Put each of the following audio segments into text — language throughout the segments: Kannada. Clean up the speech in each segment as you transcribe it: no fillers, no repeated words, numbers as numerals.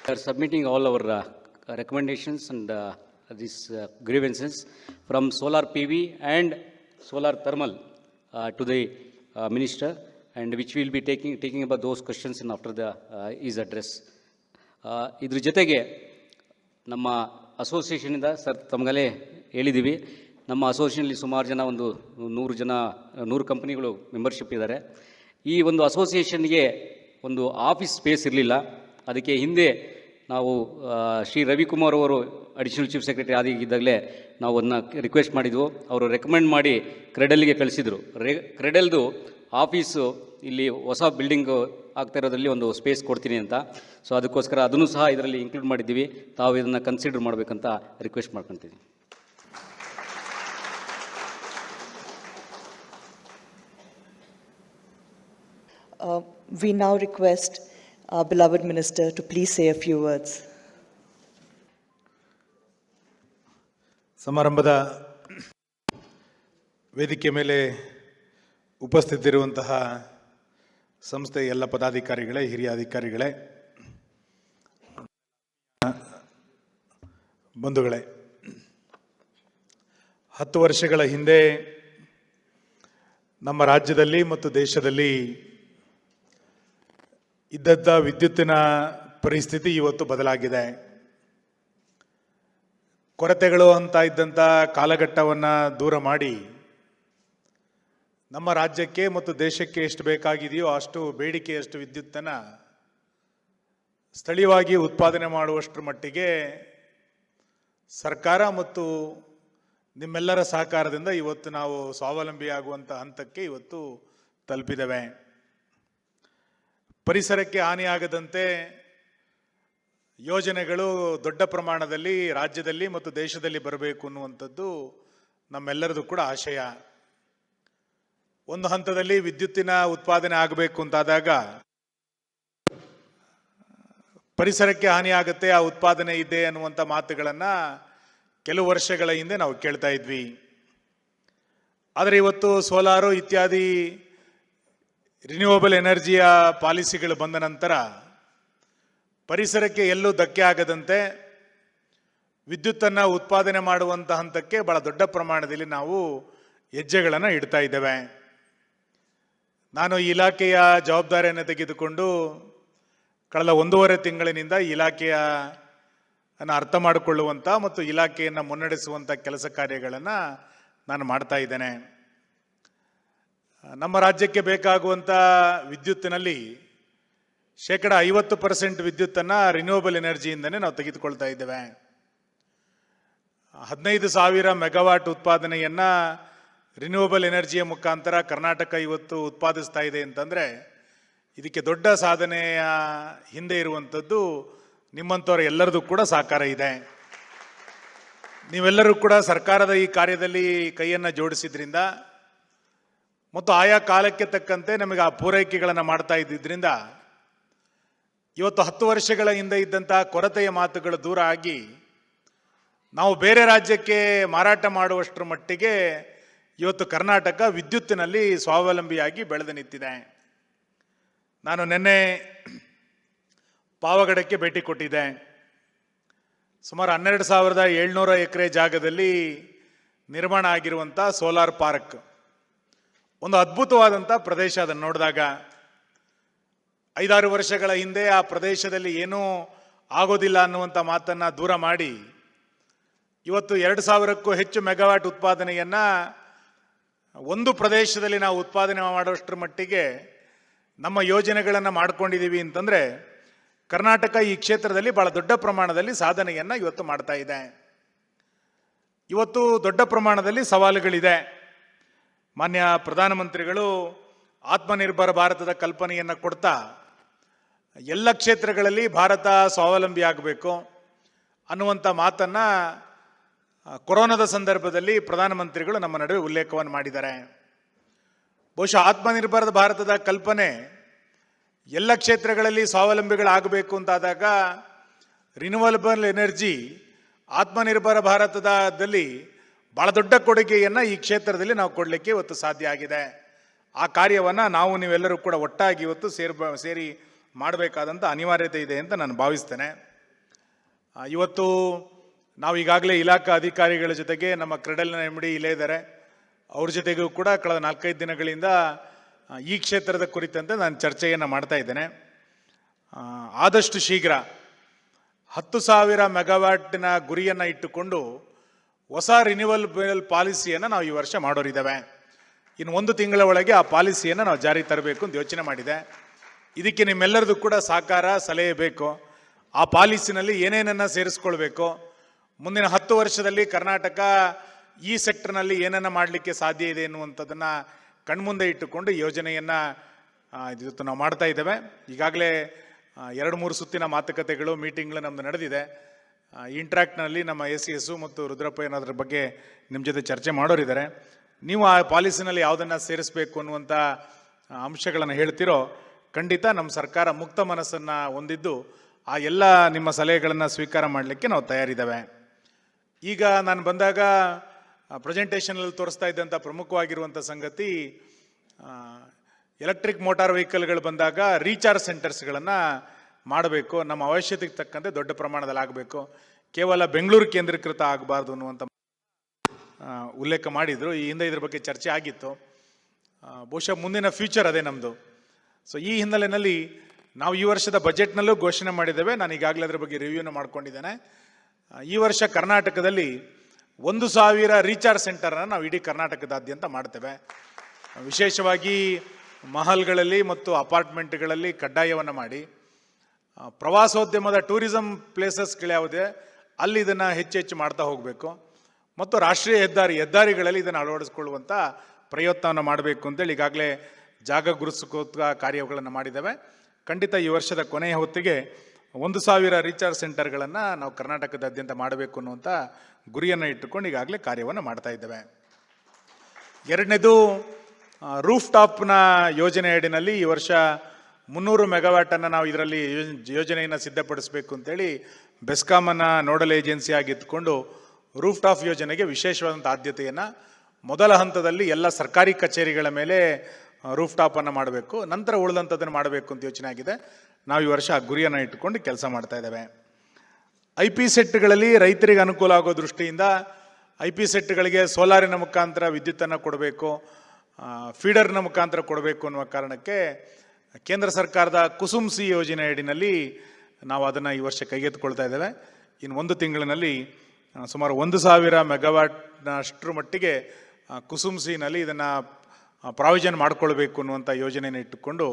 We are submitting all our recommendations and these grievances from solar PV and solar thermal to the minister, and which we will be taking about those questions in after the his address. ಇದ್ರ ಜೊತೆಗೆ ನಮ್ಮ ಅಸೋಸಿಯೇಷನಿಂದ ಸರ್ ತಮಗಲೇ ಹೇಳಿದ್ದೀವಿ, ನಮ್ಮ ಅಸೋಸಿಯೇಷನಲ್ಲಿ ಸುಮಾರು ಜನ ಒಂದು 100 ಕಂಪನಿಗಳು ಮೆಂಬರ್ಶಿಪ್ ಇದ್ದಾರೆ. ಈ ಒಂದು ಅಸೋಸಿಯೇಷನ್ಗೆ ಒಂದು ಆಫೀಸ್ ಸ್ಪೇಸ್ ಇರಲಿಲ್ಲ. ಅದಕ್ಕೆ ಹಿಂದೆ ನಾವು ಶ್ರೀ ರವಿಕುಮಾರ್ ಅವರು ಅಡಿಷನಲ್ ಚೀಫ್ ಸೆಕ್ರೆಟರಿ ಆಗಿದ್ದಾಗಲೇ ನಾವು ಅದನ್ನ ರಿಕ್ವೆಸ್ಟ್ ಮಾಡಿದ್ವು. ಅವರು ರೆಕಮೆಂಡ್ ಮಾಡಿ ಕ್ರೆಡಲ್ಗೆ ಕಳಿಸಿದರು. ಕ್ರೆಡಲ್ದು ಆಫೀಸು ಇಲ್ಲಿ ಹೊಸ ಬಿಲ್ಡಿಂಗ್ ಆಗ್ತಾ ಇರೋದ್ರಲ್ಲಿ ಒಂದು ಸ್ಪೇಸ್ ಕೊಡ್ತೀನಿ ಅಂತ. ಸೊ ಅದಕ್ಕೋಸ್ಕರ ಅದನ್ನು ಸಹ ಇದರಲ್ಲಿ ಇನ್ಕ್ಲೂಡ್ ಮಾಡಿದ್ದೀವಿ. ತಾವು ಇದನ್ನು ಕನ್ಸಿಡರ್ ಮಾಡಬೇಕಂತ ರಿಕ್ವೆಸ್ಟ್ ಮಾಡ್ಕೊತೀವಿ. We now request our beloved minister to please say a few words. ಸಮಾರಂಭದ ವೇದಿಕೆ ಮೇಲೆ ಉಪಸ್ಥಿತರಿರುವಂತಹ ಸಂಸ್ಥೆಯ ಎಲ್ಲ ಪದಾಧಿಕಾರಿಗಳೇ, ಹಿರಿಯ ಅಧಿಕಾರಿಗಳೇ, ಬಂಧುಗಳೇ, 10 ವರ್ಷಗಳ ಹಿಂದೆ ನಮ್ಮ ರಾಜ್ಯದಲ್ಲಿ ಮತ್ತು ದೇಶದಲ್ಲಿ ಇದ್ದದ್ದ ವಿದ್ಯುತ್ತಿನ ಪರಿಸ್ಥಿತಿ ಇವತ್ತು ಬದಲಾಗಿದೆ. ಕೊರತೆಗಳು ಅಂತ ಇದ್ದಂಥ ಕಾಲಘಟ್ಟವನ್ನು ದೂರ ಮಾಡಿ ನಮ್ಮ ರಾಜ್ಯಕ್ಕೆ ಮತ್ತು ದೇಶಕ್ಕೆ ಎಷ್ಟು ಬೇಕಾಗಿದೆಯೋ ಅಷ್ಟು ಬೇಡಿಕೆಯಷ್ಟು ವಿದ್ಯುತ್ತನ್ನು ಸ್ಥಳೀಯವಾಗಿ ಉತ್ಪಾದನೆ ಮಾಡುವಷ್ಟರ ಮಟ್ಟಿಗೆ ಸರ್ಕಾರ ಮತ್ತು ನಿಮ್ಮೆಲ್ಲರ ಸಹಕಾರದಿಂದ ಇವತ್ತು ನಾವು ಸ್ವಾವಲಂಬಿಯಾಗುವಂಥ ಹಂತಕ್ಕೆ ಇವತ್ತು ತಲುಪಿದ್ದೇವೆ. ಪರಿಸರಕ್ಕೆ ಹಾನಿಯಾಗದಂತೆ ಯೋಜನೆಗಳು ದೊಡ್ಡ ಪ್ರಮಾಣದಲ್ಲಿ ರಾಜ್ಯದಲ್ಲಿ ಮತ್ತು ದೇಶದಲ್ಲಿ ಬರಬೇಕು ಅನ್ನುವಂಥದ್ದು ನಮ್ಮೆಲ್ಲರದು ಕೂಡ ಆಶಯ. ಒಂದು ಹಂತದಲ್ಲಿ ವಿದ್ಯುತ್ತಿನ ಉತ್ಪಾದನೆ ಆಗಬೇಕು ಅಂತಾದಾಗ ಪರಿಸರಕ್ಕೆ ಹಾನಿಯಾಗುತ್ತೆ, ಆ ಉತ್ಪಾದನೆ ಇದೆ ಅನ್ನುವಂಥ ಮಾತುಗಳನ್ನು ಕೆಲವು ವರ್ಷಗಳ ಹಿಂದೆ ನಾವು ಕೇಳ್ತಾ ಇದ್ವಿ. ಆದರೆ ಇವತ್ತು ಸೋಲಾರು ಇತ್ಯಾದಿ ರಿನ್ಯೂವಬಲ್ ಎನರ್ಜಿಯ ಪಾಲಿಸಿಗಳು ಬಂದ ನಂತರ ಪರಿಸರಕ್ಕೆ ಎಲ್ಲೂ ಧಕ್ಕೆ ಆಗದಂತೆ ವಿದ್ಯುತ್ತನ್ನು ಉತ್ಪಾದನೆ ಮಾಡುವಂಥ ಹಂತಕ್ಕೆ ಬಹಳ ದೊಡ್ಡ ಪ್ರಮಾಣದಲ್ಲಿ ನಾವು ಹೆಜ್ಜೆಗಳನ್ನು ಇಡ್ತಾ ಇದ್ದೇವೆ. ನಾನು ಈ ಇಲಾಖೆಯ ಜವಾಬ್ದಾರಿಯನ್ನು ತೆಗೆದುಕೊಂಡು ಕಳೆದ 1.5 ತಿಂಗಳಿನಿಂದ ಇಲಾಖೆಯನ್ನು ಅರ್ಥ ಮಾಡಿಕೊಳ್ಳುವಂಥ ಮತ್ತು ಇಲಾಖೆಯನ್ನು ಮುನ್ನಡೆಸುವಂಥ ಕೆಲಸ ಕಾರ್ಯಗಳನ್ನು ನಾನು ಮಾಡ್ತಾ ಇದ್ದೇನೆ. ನಮ್ಮ ರಾಜ್ಯಕ್ಕೆ ಬೇಕಾಗುವಂಥ ವಿದ್ಯುತ್ತಿನಲ್ಲಿ 50% ವಿದ್ಯುತ್ತನ್ನು ರಿನ್ಯೂವಬಲ್ ಎನರ್ಜಿಯಿಂದನೇ ನಾವು ತೆಗೆದುಕೊಳ್ತಾ ಇದ್ದೇವೆ. 15,000 ಮೆಗಾವಾಟ್ ಉತ್ಪಾದನೆಯನ್ನು ರಿನ್ಯೂವಬಲ್ ಎನರ್ಜಿಯ ಮುಖಾಂತರ ಕರ್ನಾಟಕ ಇವತ್ತು ಉತ್ಪಾದಿಸ್ತಾ ಇದೆ ಅಂತಂದರೆ ಇದಕ್ಕೆ ದೊಡ್ಡ ಸಾಧನೆಯ ಹಿಂದೆ ಇರುವಂಥದ್ದು ನಿಮ್ಮಂಥವ್ರ ಎಲ್ಲರದು ಕೂಡ ಸಹಕಾರ ಇದೆ. ನೀವೆಲ್ಲರೂ ಕೂಡ ಸರ್ಕಾರದ ಈ ಕಾರ್ಯದಲ್ಲಿ ಕೈಯನ್ನು ಜೋಡಿಸಿದ್ರಿಂದ ಮತ್ತು ಆಯಾ ಕಾಲಕ್ಕೆ ತಕ್ಕಂತೆ ನಮಗೆ ಆ ಪೂರೈಕೆಗಳನ್ನು ಮಾಡ್ತಾ ಇದ್ದಿದ್ದರಿಂದ ಇವತ್ತು 10 ವರ್ಷಗಳ ಹಿಂದೆ ಇದ್ದಂಥ ಕೊರತೆಯ ಮಾತುಗಳು ದೂರ ಆಗಿ ನಾವು ಬೇರೆ ರಾಜ್ಯಕ್ಕೆ ಮಾರಾಟ ಮಾಡುವಷ್ಟರ ಮಟ್ಟಿಗೆ ಇವತ್ತು ಕರ್ನಾಟಕ ವಿದ್ಯುತ್ತಿನಲ್ಲಿ ಸ್ವಾವಲಂಬಿಯಾಗಿ ಬೆಳೆದು ನಿಂತಿದೆ. ನಾನು ನಿನ್ನೆ ಪಾವಗಡಕ್ಕೆ ಭೇಟಿ ಕೊಟ್ಟಿದ್ದೆ. ಸುಮಾರು 12,700 ಎಕರೆ ಜಾಗದಲ್ಲಿ ನಿರ್ಮಾಣ ಆಗಿರುವಂಥ ಸೋಲಾರ್ ಪಾರ್ಕ್ ಒಂದು ಅದ್ಭುತವಾದಂಥ ಪ್ರದೇಶ. ಅದನ್ನು ನೋಡಿದಾಗ 5-6 ವರ್ಷಗಳ ಹಿಂದೆ ಆ ಪ್ರದೇಶದಲ್ಲಿ ಏನೂ ಆಗೋದಿಲ್ಲ ಅನ್ನುವಂಥ ಮಾತನ್ನು ದೂರ ಮಾಡಿ ಇವತ್ತು 2,000ಕ್ಕೂ ಹೆಚ್ಚು ಮೆಗಾವಾಟ್ ಉತ್ಪಾದನೆಯನ್ನು ಒಂದು ಪ್ರದೇಶದಲ್ಲಿ ನಾವು ಉತ್ಪಾದನೆ ಮಾಡೋಷ್ಟರ ಮಟ್ಟಿಗೆ ನಮ್ಮ ಯೋಜನೆಗಳನ್ನು ಮಾಡ್ಕೊಂಡಿದ್ದೀವಿ ಅಂತಂದರೆ ಕರ್ನಾಟಕ ಈ ಕ್ಷೇತ್ರದಲ್ಲಿ ಬಹಳ ದೊಡ್ಡ ಪ್ರಮಾಣದಲ್ಲಿ ಸಾಧನೆಯನ್ನು ಇವತ್ತು ಮಾಡ್ತಾ ಇದೆ. ಇವತ್ತು ದೊಡ್ಡ ಪ್ರಮಾಣದಲ್ಲಿ ಸವಾಲುಗಳಿದೆ. ಮಾನ್ಯ ಪ್ರಧಾನಮಂತ್ರಿಗಳು ಆತ್ಮನಿರ್ಭರ ಭಾರತದ ಕಲ್ಪನೆಯನ್ನು ಕೊಡ್ತಾ ಎಲ್ಲ ಕ್ಷೇತ್ರಗಳಲ್ಲಿ ಭಾರತ ಸ್ವಾವಲಂಬಿ ಆಗಬೇಕು ಅನ್ನುವಂಥ ಮಾತನ್ನು ಕೊರೋನಾದ ಸಂದರ್ಭದಲ್ಲಿ ಪ್ರಧಾನಮಂತ್ರಿಗಳು ನಮ್ಮ ನಡುವೆ ಉಲ್ಲೇಖವನ್ನು ಮಾಡಿದ್ದಾರೆ. ಬಹುಶಃ ಆತ್ಮನಿರ್ಭರ ಭಾರತದ ಕಲ್ಪನೆ ಎಲ್ಲ ಕ್ಷೇತ್ರಗಳಲ್ಲಿ ಸ್ವಾವಲಂಬಿಗಳಾಗಬೇಕು ಅಂತಾದಾಗ ರಿನ್ಯೂವಬಲ್ ಎನರ್ಜಿ ಆತ್ಮನಿರ್ಭರ ಭಾರತದಲ್ಲಿ ಬಹಳ ದೊಡ್ಡ ಕೊಡುಗೆಯನ್ನು ಈ ಕ್ಷೇತ್ರದಲ್ಲಿ ನಾವು ಕೊಡಲಿಕ್ಕೆ ಇವತ್ತು ಸಾಧ್ಯ ಆಗಿದೆ. ಆ ಕಾರ್ಯವನ್ನು ನಾವು ನೀವೆಲ್ಲರೂ ಕೂಡ ಒಟ್ಟಾಗಿ ಇವತ್ತು ಸೇರಿ ಮಾಡಬೇಕಾದಂಥ ಅನಿವಾರ್ಯತೆ ಇದೆ ಅಂತ ನಾನು ಭಾವಿಸ್ತೇನೆ. ಇವತ್ತು ನಾವು ಈಗಾಗಲೇ ಇಲಾಖಾ ಅಧಿಕಾರಿಗಳ ಜೊತೆಗೆ ನಮ್ಮ ಕ್ರೆಡಲ್ನ MD ಇಲ್ಲೇ ಇದ್ದಾರೆ, ಅವ್ರ ಜೊತೆಗೂ ಕೂಡ ಕಳೆದ 4-5 ದಿನಗಳಿಂದ ಈ ಕ್ಷೇತ್ರದ ಕುರಿತಂತೆ ನಾನು ಚರ್ಚೆಯನ್ನು ಮಾಡ್ತಾ ಇದ್ದೇನೆ. ಆದಷ್ಟು ಶೀಘ್ರ 10,000 ಮೆಗಾವ್ಯಾಟ್ನ ಗುರಿಯನ್ನು ಇಟ್ಟುಕೊಂಡು ಹೊಸ ರಿನ್ಯೂವಲ್ ಪಾಲಿಸಿಯನ್ನು ನಾವು ಈ ವರ್ಷ ಮಾಡೋರಿದ್ದೇವೆ. ಇನ್ನು 1 ತಿಂಗಳ ಒಳಗೆ ಆ ಪಾಲಿಸಿಯನ್ನು ನಾವು ಜಾರಿ ತರಬೇಕು ಅಂತ ಯೋಚನೆ ಮಾಡಿದೆ. ಇದಕ್ಕೆ ನಿಮ್ಮೆಲ್ಲರದು ಕೂಡ ಸಹಕಾರ ಸಲಹೆ ಬೇಕು. ಆ ಪಾಲಿಸಿನಲ್ಲಿ ಏನೇನನ್ನು ಸೇರಿಸ್ಕೊಳ್ಬೇಕು, ಮುಂದಿನ 10 ವರ್ಷದಲ್ಲಿ ಕರ್ನಾಟಕ ಈ ಸೆಕ್ಟರ್ನಲ್ಲಿ ಏನನ್ನ ಮಾಡಲಿಕ್ಕೆ ಸಾಧ್ಯ ಇದೆ ಎನ್ನುವಂಥದ್ದನ್ನು ಕಣ್ಮುಂದೆ ಇಟ್ಟುಕೊಂಡು ಯೋಜನೆಯನ್ನು ಇವತ್ತು ನಾವು ಮಾಡ್ತಾ ಇದ್ದೇವೆ. ಈಗಾಗಲೇ 2-3 ಸುತ್ತಿನ ಮಾತುಕತೆಗಳು ಮೀಟಿಂಗ್ಗಳು ನಮ್ಮದು ನಡೆದಿದೆ. ಇಂಟ್ರಾಕ್ಟ್ನಲ್ಲಿ ನಮ್ಮ ACS ಮತ್ತು ರುದ್ರಪ್ಪ ಏನಾದ್ರ ಬಗ್ಗೆ ನಿಮ್ಮ ಜೊತೆ ಚರ್ಚೆ ಮಾಡೋರಿದ್ದಾರೆ. ನೀವು ಆ ಪಾಲಿಸಿನಲ್ಲಿ ಯಾವುದನ್ನು ಸೇರಿಸಬೇಕು ಅನ್ನುವಂಥ ಅಂಶಗಳನ್ನು ಹೇಳ್ತಿರೋ, ಖಂಡಿತ ನಮ್ಮ ಸರ್ಕಾರ ಮುಕ್ತ ಮನಸ್ಸನ್ನು ಹೊಂದಿದ್ದು ಆ ಎಲ್ಲ ನಿಮ್ಮ ಸಲಹೆಗಳನ್ನು ಸ್ವೀಕಾರ ಮಾಡಲಿಕ್ಕೆ ನಾವು ತಯಾರಿದ್ದೇವೆ. ಈಗ ನಾನು ಬಂದಾಗ ಪ್ರೆಸೆಂಟೇಷನಲ್ಲಿ ತೋರಿಸ್ತಾ ಇದ್ದಂಥ ಪ್ರಮುಖವಾಗಿರುವಂಥ ಸಂಗತಿ, ಎಲೆಕ್ಟ್ರಿಕ್ ಮೋಟಾರ್ ವೆಹಿಕಲ್ಗಳು ಬಂದಾಗ ರೀಚಾರ್ಜ್ ಸೆಂಟರ್ಸ್ಗಳನ್ನು ಮಾಡಬೇಕು, ನಮ್ಮ ಅವಶ್ಯಕತೆಗೆ ತಕ್ಕಂತೆ ದೊಡ್ಡ ಪ್ರಮಾಣದಲ್ಲಿ ಆಗಬೇಕು, ಕೇವಲ ಬೆಂಗಳೂರು ಕೇಂದ್ರೀಕೃತ ಆಗಬಾರ್ದು ಅನ್ನುವಂಥ ಉಲ್ಲೇಖ ಮಾಡಿದರು. ಈ ಹಿಂದೆ ಇದ್ರ ಬಗ್ಗೆ ಚರ್ಚೆ ಆಗಿತ್ತು. ಬಹುಶಃ ಮುಂದಿನ ಫ್ಯೂಚರ್ ಅದೇ ನಮ್ಮದು. ಸೊ ಈ ಹಿನ್ನೆಲೆಯಲ್ಲಿ ನಾವು ಈ ವರ್ಷದ ಬಜೆಟ್ನಲ್ಲೂ ಘೋಷಣೆ ಮಾಡಿದ್ದೇವೆ. ನಾನು ಈಗಾಗಲೇ ಅದರ ಬಗ್ಗೆ ರಿವ್ಯೂನ ಮಾಡ್ಕೊಂಡಿದ್ದೇನೆ. ಈ ವರ್ಷ ಕರ್ನಾಟಕದಲ್ಲಿ 1,000 ರೀಚಾರ್ಜ್ ಸೆಂಟರನ್ನು ನಾವು ಇಡೀ ಕರ್ನಾಟಕದಾದ್ಯಂತ ಮಾಡ್ತೇವೆ. ವಿಶೇಷವಾಗಿ ಮಹಲ್ಗಳಲ್ಲಿ ಮತ್ತು ಅಪಾರ್ಟ್ಮೆಂಟ್ಗಳಲ್ಲಿ ಕಡ್ಡಾಯವನ್ನು ಮಾಡಿ, ಪ್ರವಾಸೋದ್ಯಮದ ಟೂರಿಸಂ ಪ್ಲೇಸಸ್ಗಳ್ಯಾವುದೇ ಅಲ್ಲಿ ಇದನ್ನು ಹೆಚ್ಚು ಮಾಡ್ತಾ ಹೋಗಬೇಕು. ಮತ್ತು ರಾಷ್ಟ್ರೀಯ ಹೆದ್ದಾರಿಗಳಲ್ಲಿ ಇದನ್ನು ಅಳವಡಿಸ್ಕೊಳ್ಳುವಂಥ ಪ್ರಯತ್ನವನ್ನು ಮಾಡಬೇಕು ಅಂತೇಳಿ ಈಗಾಗಲೇ ಜಾಗ ಗುರುತಿಸುವ ಕಾರ್ಯಗಳನ್ನು ಮಾಡಿದ್ದೇವೆ. ಖಂಡಿತ ಈ ವರ್ಷದ ಕೊನೆಯ ಹೊತ್ತಿಗೆ 1,000 ರೀಚಾರ್ಜ್ ಸೆಂಟರ್ಗಳನ್ನು ನಾವು ಕರ್ನಾಟಕದಾದ್ಯಂತ ಮಾಡಬೇಕು ಅನ್ನುವಂಥ ಗುರಿಯನ್ನು ಇಟ್ಟುಕೊಂಡು ಈಗಾಗಲೇ ಕಾರ್ಯವನ್ನು ಮಾಡ್ತಾ ಇದ್ದೇವೆ. ಎರಡನೇದು, ರೂಫ್ ಟಾಪ್ನ ಯೋಜನೆ ಅಡಿನಲ್ಲಿ ಈ ವರ್ಷ 300 ಮೆಗಾವ್ಯಾಟನ್ನು ನಾವು ಇದರಲ್ಲಿ ಯೋಜನೆಯನ್ನು ಸಿದ್ಧಪಡಿಸಬೇಕು ಅಂತೇಳಿ ಬೆಸ್ಕಾಮನ್ನು ನೋಡಲ್ ಏಜೆನ್ಸಿ ಆಗಿ ಇಟ್ಕೊಂಡು ರೂಫ್ ಟಾಪ್ ಯೋಜನೆಗೆ ವಿಶೇಷವಾದಂಥ ಆದ್ಯತೆಯನ್ನು ಮೊದಲ ಹಂತದಲ್ಲಿ ಎಲ್ಲ ಸರ್ಕಾರಿ ಕಚೇರಿಗಳ ಮೇಲೆ ರೂಫ್ ಟಾಪನ್ನು ಮಾಡಬೇಕು, ನಂತರ ಉಳಿದಂಥದ್ದನ್ನು ಮಾಡಬೇಕು ಅಂತ ಯೋಚನೆ ಆಗಿದೆ. ನಾವು ಈ ವರ್ಷ ಆ ಗುರಿಯನ್ನು ಇಟ್ಟುಕೊಂಡು ಕೆಲಸ ಮಾಡ್ತಾ ಇದ್ದೇವೆ. IP ಸೆಟ್ಗಳಲ್ಲಿ ರೈತರಿಗೆ ಅನುಕೂಲ ಆಗೋ ದೃಷ್ಟಿಯಿಂದ IP ಸೆಟ್ಗಳಿಗೆ ಸೋಲಾರಿನ ಮುಖಾಂತರ ವಿದ್ಯುತ್ತನ್ನು ಕೊಡಬೇಕು, ಫೀಡರ್ನ ಮುಖಾಂತರ ಕೊಡಬೇಕು ಅನ್ನುವ ಕಾರಣಕ್ಕೆ ಕೇಂದ್ರ ಸರ್ಕಾರದ ಕುಸುಮ್ ಸಿ ಯೋಜನೆ ಅಡಿನಲ್ಲಿ ನಾವು ಅದನ್ನು ಈ ವರ್ಷ ಕೈಗೆತ್ತಿಕೊಳ್ತಾ ಇದ್ದೇವೆ. ಇನ್ನು 1 ತಿಂಗಳಿನಲ್ಲಿ ಸುಮಾರು 1,000 ಮೆಗಾವ್ಯಾಟ್ನಷ್ಟರ ಮಟ್ಟಿಗೆ ಕುಸುಮ್ ಸಿನಲ್ಲಿ ಇದನ್ನು ಪ್ರಾವಿಷನ್ ಮಾಡಿಕೊಳ್ಬೇಕು ಅನ್ನುವಂಥ ಯೋಜನೆಯನ್ನು ಇಟ್ಟುಕೊಂಡು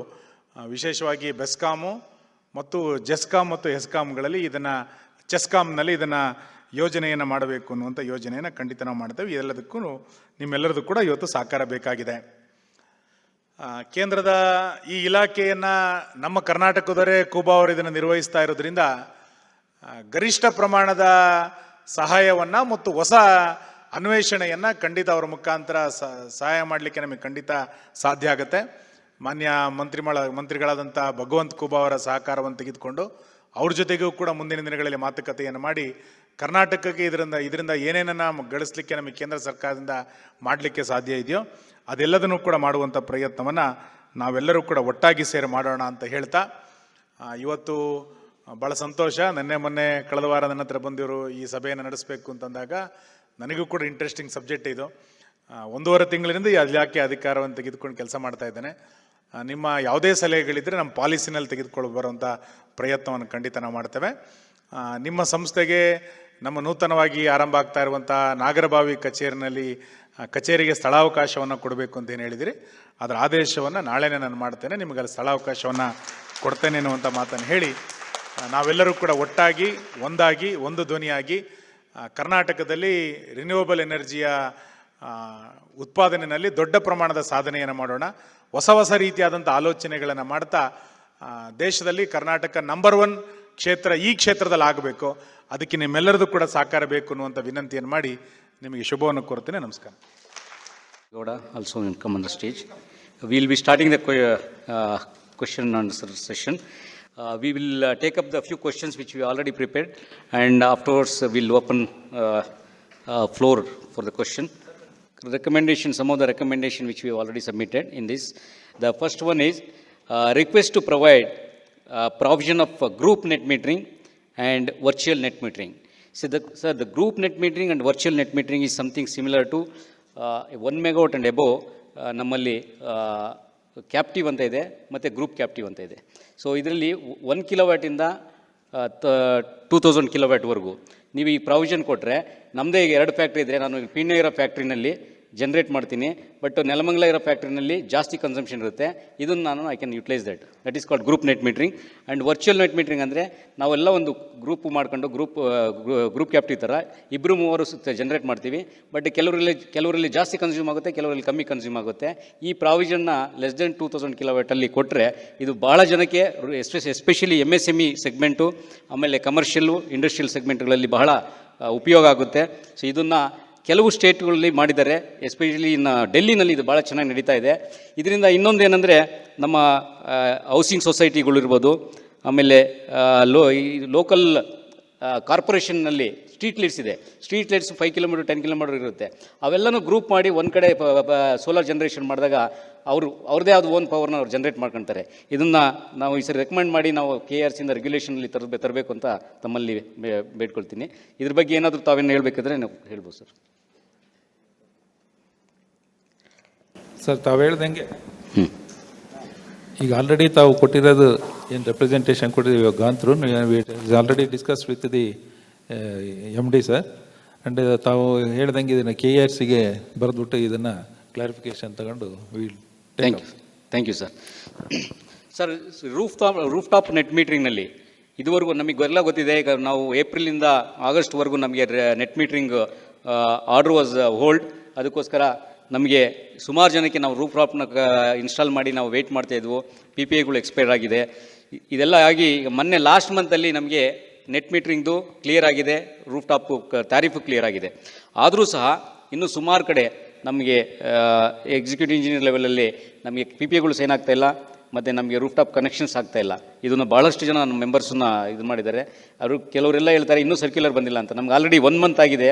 ವಿಶೇಷವಾಗಿ ಬೆಸ್ಕಾಮು ಮತ್ತು ಜೆಸ್ಕಾಮ್ ಮತ್ತು ಹೆಸ್ಕಾಮ್ಗಳಲ್ಲಿ ಚೆಸ್ಕಾಮ್ನಲ್ಲಿ ಇದನ್ನು ಯೋಜನೆಯನ್ನು ಮಾಡಬೇಕು ಅನ್ನುವಂಥ ಯೋಜನೆಯನ್ನು ಖಂಡಿತ ನಾವು ಮಾಡ್ತೇವೆ. ಇದೆಲ್ಲದಕ್ಕೂ ನಿಮ್ಮೆಲ್ಲರದು ಕೂಡ ಇವತ್ತು ಸಹಕಾರ ಬೇಕಾಗಿದೆ. ಕೇಂದ್ರದ ಈ ಇಲಾಖೆಯನ್ನು ನಮ್ಮ ಕರ್ನಾಟಕದವರೇ ಕೂಬಾ ಅವರು ಇದನ್ನು ನಿರ್ವಹಿಸ್ತಾ ಇರೋದ್ರಿಂದ ಗರಿಷ್ಠ ಪ್ರಮಾಣದ ಸಹಾಯವನ್ನು ಮತ್ತು ಹೊಸ ಅನ್ವೇಷಣೆಯನ್ನು ಖಂಡಿತ ಅವರ ಮುಖಾಂತರ ಸಹಾಯ ಮಾಡಲಿಕ್ಕೆ ನಮಗೆ ಖಂಡಿತ ಸಾಧ್ಯ ಆಗುತ್ತೆ. ಮಾನ್ಯ ಮಂತ್ರಿಗಳಾದಂಥ ಭಗವಂತ ಖೂಬಾ ಅವರ ಸಹಕಾರವನ್ನು ತೆಗೆದುಕೊಂಡು ಅವ್ರ ಜೊತೆಗೂ ಕೂಡ ಮುಂದಿನ ದಿನಗಳಲ್ಲಿ ಮಾತುಕತೆಯನ್ನು ಮಾಡಿ ಕರ್ನಾಟಕಕ್ಕೆ ಇದರಿಂದ ಏನೇನನ್ನು ಗಳಿಸಲಿಕ್ಕೆ ನಮಗೆ ಕೇಂದ್ರ ಸರ್ಕಾರದಿಂದ ಮಾಡಲಿಕ್ಕೆ ಸಾಧ್ಯ ಇದೆಯೋ ಅದೆಲ್ಲದನ್ನು ಕೂಡ ಮಾಡುವಂಥ ಪ್ರಯತ್ನವನ್ನು ನಾವೆಲ್ಲರೂ ಕೂಡ ಒಟ್ಟಾಗಿ ಸೇರಿ ಮಾಡೋಣ ಅಂತ ಹೇಳ್ತಾ, ಇವತ್ತು ಭಾಳ ಸಂತೋಷ. ಮೊನ್ನೆ ಕಳೆದ ವಾರ ನನ್ನ ಹತ್ರ ಬಂದಿವರು ಈ ಸಭೆಯನ್ನು ನಡೆಸಬೇಕು ಅಂತಂದಾಗ ನನಗೂ ಕೂಡ ಇಂಟ್ರೆಸ್ಟಿಂಗ್ ಸಬ್ಜೆಕ್ಟ್ ಇದು. 1.5 ತಿಂಗಳಿಂದ ಈ ಇಲಾಖೆ ಅಧಿಕಾರವನ್ನು ತೆಗೆದುಕೊಂಡು ಕೆಲಸ ಮಾಡ್ತಾ ಇದ್ದೇನೆ. ನಿಮ್ಮ ಯಾವುದೇ ಸಲಹೆಗಳಿದ್ದರೆ ನಮ್ಮ ಪಾಲಿಸಿನಲ್ಲಿ ತೆಗೆದುಕೊಂಡು ಬರುವಂಥ ಪ್ರಯತ್ನವನ್ನು ಖಂಡಿತ ನಾವು ಮಾಡ್ತೇವೆ. ನಿಮ್ಮ ಸಂಸ್ಥೆಗೆ ನಮ್ಮ ನೂತನವಾಗಿ ಆರಂಭ ಆಗ್ತಾ ಇರುವಂಥ ನಾಗರಬಾವಿ ಕಚೇರಿಗೆ ಸ್ಥಳಾವಕಾಶವನ್ನು ಕೊಡಬೇಕು ಅಂತ ಏನು ಹೇಳಿದಿರಿ, ಅದರ ಆದೇಶವನ್ನು ನಾಳೆನೇ ನಾನು ಮಾಡ್ತೇನೆ, ನಿಮಗೆ ಅಲ್ಲಿ ಸ್ಥಳಾವಕಾಶವನ್ನು ಕೊಡ್ತೇನೆ ಅನ್ನುವಂಥ ಮಾತನ್ನು ಹೇಳಿ, ನಾವೆಲ್ಲರೂ ಕೂಡ ಒಟ್ಟಾಗಿ ಒಂದಾಗಿ ಒಂದು ಧ್ವನಿಯಾಗಿ ಕರ್ನಾಟಕದಲ್ಲಿ ರಿನ್ಯೂವಬಲ್ ಎನರ್ಜಿಯ ಉತ್ಪಾದನೆಯಲ್ಲಿ ದೊಡ್ಡ ಪ್ರಮಾಣದ ಸಾಧನೆಯನ್ನು ಮಾಡೋಣ. ಹೊಸ ರೀತಿಯಾದಂಥ ಆಲೋಚನೆಗಳನ್ನು ಮಾಡ್ತಾ ದೇಶದಲ್ಲಿ ಕರ್ನಾಟಕ ನಂಬರ್ 1 ಕ್ಷೇತ್ರ ಈ ಕ್ಷೇತ್ರದಲ್ಲಿ ಆಗಬೇಕು. ಅದಕ್ಕೆ ನಿಮ್ಮೆಲ್ಲರದು ಕೂಡ ಸಹಕಾರ ಬೇಕು ಅನ್ನುವಂಥ ವಿನಂತಿಯನ್ನು ಮಾಡಿ ನಿಮಗೆ ಶುಭವನ್ನು ಕೋರ್ತೇನೆ. ನಮಸ್ಕಾರ. Gowda also will come on the stage. We will be starting the question and answer session. We will take up the few questions which we already prepared, and afterwards we'll open floor for the question. Some of the recommendation which we have already submitted in this. The first one is request to provide provision of group net metering and virtual net metering. So the group net metering and virtual net metering is something similar to 1 megawatt and above ನಮ್ಮಲ್ಲಿ ಕ್ಯಾಪ್ಟಿವ್ ಅಂತ ಇದೆ ಮತ್ತು ಗ್ರೂಪ್ ಕ್ಯಾಪ್ಟಿವ್ ಅಂತ ಇದೆ. ಸೊ ಇದರಲ್ಲಿ 1 ಕಿಲೋವ್ಯಾಟಿಂದ 2000 ಕಿಲೋವ್ಯಾಟ್ವರೆಗೂ ನೀವು ಈ ಪ್ರಾವಿಷನ್ ಕೊಟ್ಟರೆ, ನಮ್ಮದೇ ಈಗ 2 ಫ್ಯಾಕ್ಟ್ರಿ ಇದ್ದರೆ, ನಾನು ಪೀಣ್ಯ ಇರೋ ಫ್ಯಾಕ್ಟ್ರಿನಲ್ಲಿ ಜನ್ರೇಟ್ ಮಾಡ್ತೀನಿ, ಬಟ್ ನೆಲಮಂಗಲ ಇರೋ ಫ್ಯಾಕ್ಟ್ರಿನಲ್ಲಿ ಜಾಸ್ತಿ ಕನ್ಸಂಪ್ಷನ್ ಇರುತ್ತೆ. ಇದನ್ನು ನಾನು I can utilise that is called group net metering. And virtual net metering ಅಂದರೆ ನಾವೆಲ್ಲ ಒಂದು ಗ್ರೂಪ್ ಮಾಡ್ಕೊಂಡು ಗ್ರೂಪ್ ಕ್ಯಾಪ್ಟಿವ್ ಥರ 2-3 ಜನ್ರೇಟ್ ಮಾಡ್ತೀವಿ, ಬಟ್ ಕೆಲವರಲ್ಲಿ ಜಾಸ್ತಿ ಕನ್ಸ್ಯೂಮ್ ಆಗುತ್ತೆ, ಕೆಲವರಲ್ಲಿ ಕಮ್ಮಿ ಕನ್ಸ್ಯೂಮ್ ಆಗುತ್ತೆ. ಈ ಪ್ರಾವಿಷನ್ನ ಲೆಸ್ ದೆನ್ 2000 ಕಿಲೋವ್ಯಾಟಲ್ಲಿ ಕೊಟ್ಟರೆ ಇದು ಭಾಳ ಜನಕ್ಕೆ, ಎಸ್ಪೆಷಲಿ MSME ಸೆಗ್ಮೆಂಟು, ಆಮೇಲೆ ಕಮರ್ಷಿಯಲ್ಲು, ಇಂಡಸ್ಟ್ರಿಯಲ್ ಸೆಗ್ಮೆಂಟ್ಗಳಲ್ಲಿ ಬಹಳ ಉಪಯೋಗ ಆಗುತ್ತೆ. ಸೊ ಇದನ್ನು ಕೆಲವು ಸ್ಟೇಟ್ಗಳಲ್ಲಿ ಮಾಡಿದ್ದಾರೆ, ಎಸ್ಪೆಷಲಿ ಇನ್ನು ಡೆಲ್ಲಿನಲ್ಲಿ ಇದು ಭಾಳ ಚೆನ್ನಾಗಿ ನಡೀತಾ ಇದೆ. ಇದರಿಂದ ಇನ್ನೊಂದು ಏನಂದರೆ, ನಮ್ಮ ಹೌಸಿಂಗ್ ಸೊಸೈಟಿಗಳಿರ್ಬೋದು, ಆಮೇಲೆ ಲೋಕಲ್ ಕಾರ್ಪೊರೇಷನ್ನಲ್ಲಿ ಸ್ಟ್ರೀಟ್ ಲೈಟ್ಸ್ ಇದೆ, ಸ್ಟ್ರೀಟ್ ಲೈಟ್ಸ್ 5 ಕಿಲೋಮೀಟರ್ 10 ಕಿಲೋಮೀಟರ್ ಇರುತ್ತೆ. ಅವೆಲ್ಲನೂ ಗ್ರೂಪ್ ಮಾಡಿ ಒಂದು ಕಡೆ ಸೋಲಾರ್ ಜನ್ರೇಷನ್ ಮಾಡಿದಾಗ ಅವ್ರದ್ದೇ ಆದ ಓನ್ ಪವರ್ನ ಅವ್ರು ಜನ್ರೇಟ್ ಮಾಡ್ಕೊತಾರೆ. ಇದನ್ನು ನಾವು ಈ ಸರಿ ರೆಕಮೆಂಡ್ ಮಾಡಿ ನಾವು KRCಯಿಂದ ರೆಗ್ಯುಲೇಷನಲ್ಲಿ ತರಬೇಕು ಅಂತ ತಮ್ಮಲ್ಲಿ ಬೇಡ್ಕೊಳ್ತೀನಿ. ಇದ್ರ ಬಗ್ಗೆ ಏನಾದರೂ ತಾವೇನು ಹೇಳಬೇಕಾದ್ರೆ ನಾವು ಹೇಳ್ಬೋದು ಸರ್. ಸರ್, ತಾವು ಹೇಳ್ದಂಗೆ ಈಗ ಆಲ್ರೆಡಿ ತಾವು ಕೊಟ್ಟಿರೋದು ಏನು ರೆಪ್ರೆಸೆಂಟೇಷನ್ ಕೊಟ್ಟಿದ್ದೀವಿ, ಇವಾಗ ಗಾಂತ್ರು already discuss with the MD sir. And ತಾವು ಹೇಳ್ದಂಗೆ ಇದನ್ನು KRCಗೆ ಬರೆದ್ಬಿಟ್ಟು ಇದನ್ನು ಕ್ಲಾರಿಫಿಕೇಶನ್ ತಗೊಂಡು will. Thank you sir. Sir, roof top net ಮೀಟ್ರಿಂಗ್ನಲ್ಲಿ ಇದುವರೆಗೂ ನಮಗೆಲ್ಲ ಗೊತ್ತಿದೆ. ಈಗ ನಾವು ಏಪ್ರಿಲಿಂದ ಆಗಸ್ಟ್ವರೆಗೂ ನಮಗೆ ನೆಟ್ ಮೀಟ್ರಿಂಗ್ ಆರ್ಡರ್ ವಾಸ್ ಹೋಲ್ಡ್. ಅದಕ್ಕೋಸ್ಕರ ನಮಗೆ ಸುಮಾರು ಜನಕ್ಕೆ ನಾವು ರೂಫ್ ಟಾಪ್ನ ಇನ್ಸ್ಟಾಲ್ ಮಾಡಿ ನಾವು ವೆಯ್ಟ್ ಮಾಡ್ತಾಯಿದ್ವು. PPAಗಳು ಎಕ್ಸ್ಪೈರ್ ಆಗಿದೆ. ಇದೆಲ್ಲ ಆಗಿ ಮೊನ್ನೆ ಲಾಸ್ಟ್ ಮಂತಲ್ಲಿ ನಮಗೆ ನೆಟ್ ಮೀಟ್ರಿಂಗ್ದು ಕ್ಲಿಯರ್ ಆಗಿದೆ, ರೂಫ್ ಟಾಪು ಟ್ಯಾರಿಫು ಕ್ಲಿಯರ್ ಆಗಿದೆ. ಆದರೂ ಸಹ ಇನ್ನೂ ಸುಮಾರು ಕಡೆ ನಮಗೆ ಎಕ್ಸಿಕ್ಯೂಟಿವ್ ಇಂಜಿನಿಯರ್ ಲೆವೆಲಲ್ಲಿ ನಮಗೆ PPAಗಳು ಸೈನ್ ಆಗ್ತಾಯಿಲ್ಲ, ಮತ್ತು ನಮಗೆ ರೂಫ್ ಟಾಪ್ ಕನೆಕ್ಷನ್ಸ್ ಆಗ್ತಾಯಿಲ್ಲ. ಇದನ್ನು ಭಾಳಷ್ಟು ಜನ ನಮ್ಮ ಮೆಂಬರ್ಸನ್ನ ಇದು ಮಾಡಿದ್ದಾರೆ. ಅವರು ಕೆಲವರೆಲ್ಲ ಹೇಳ್ತಾರೆ ಇನ್ನೂ ಸರ್ಕ್ಯುಲರ್ ಬಂದಿಲ್ಲ ಅಂತ. ನಮ್ಗೆ ಆಲ್ರೆಡಿ 1 ಮಂತ್ ಆಗಿದೆ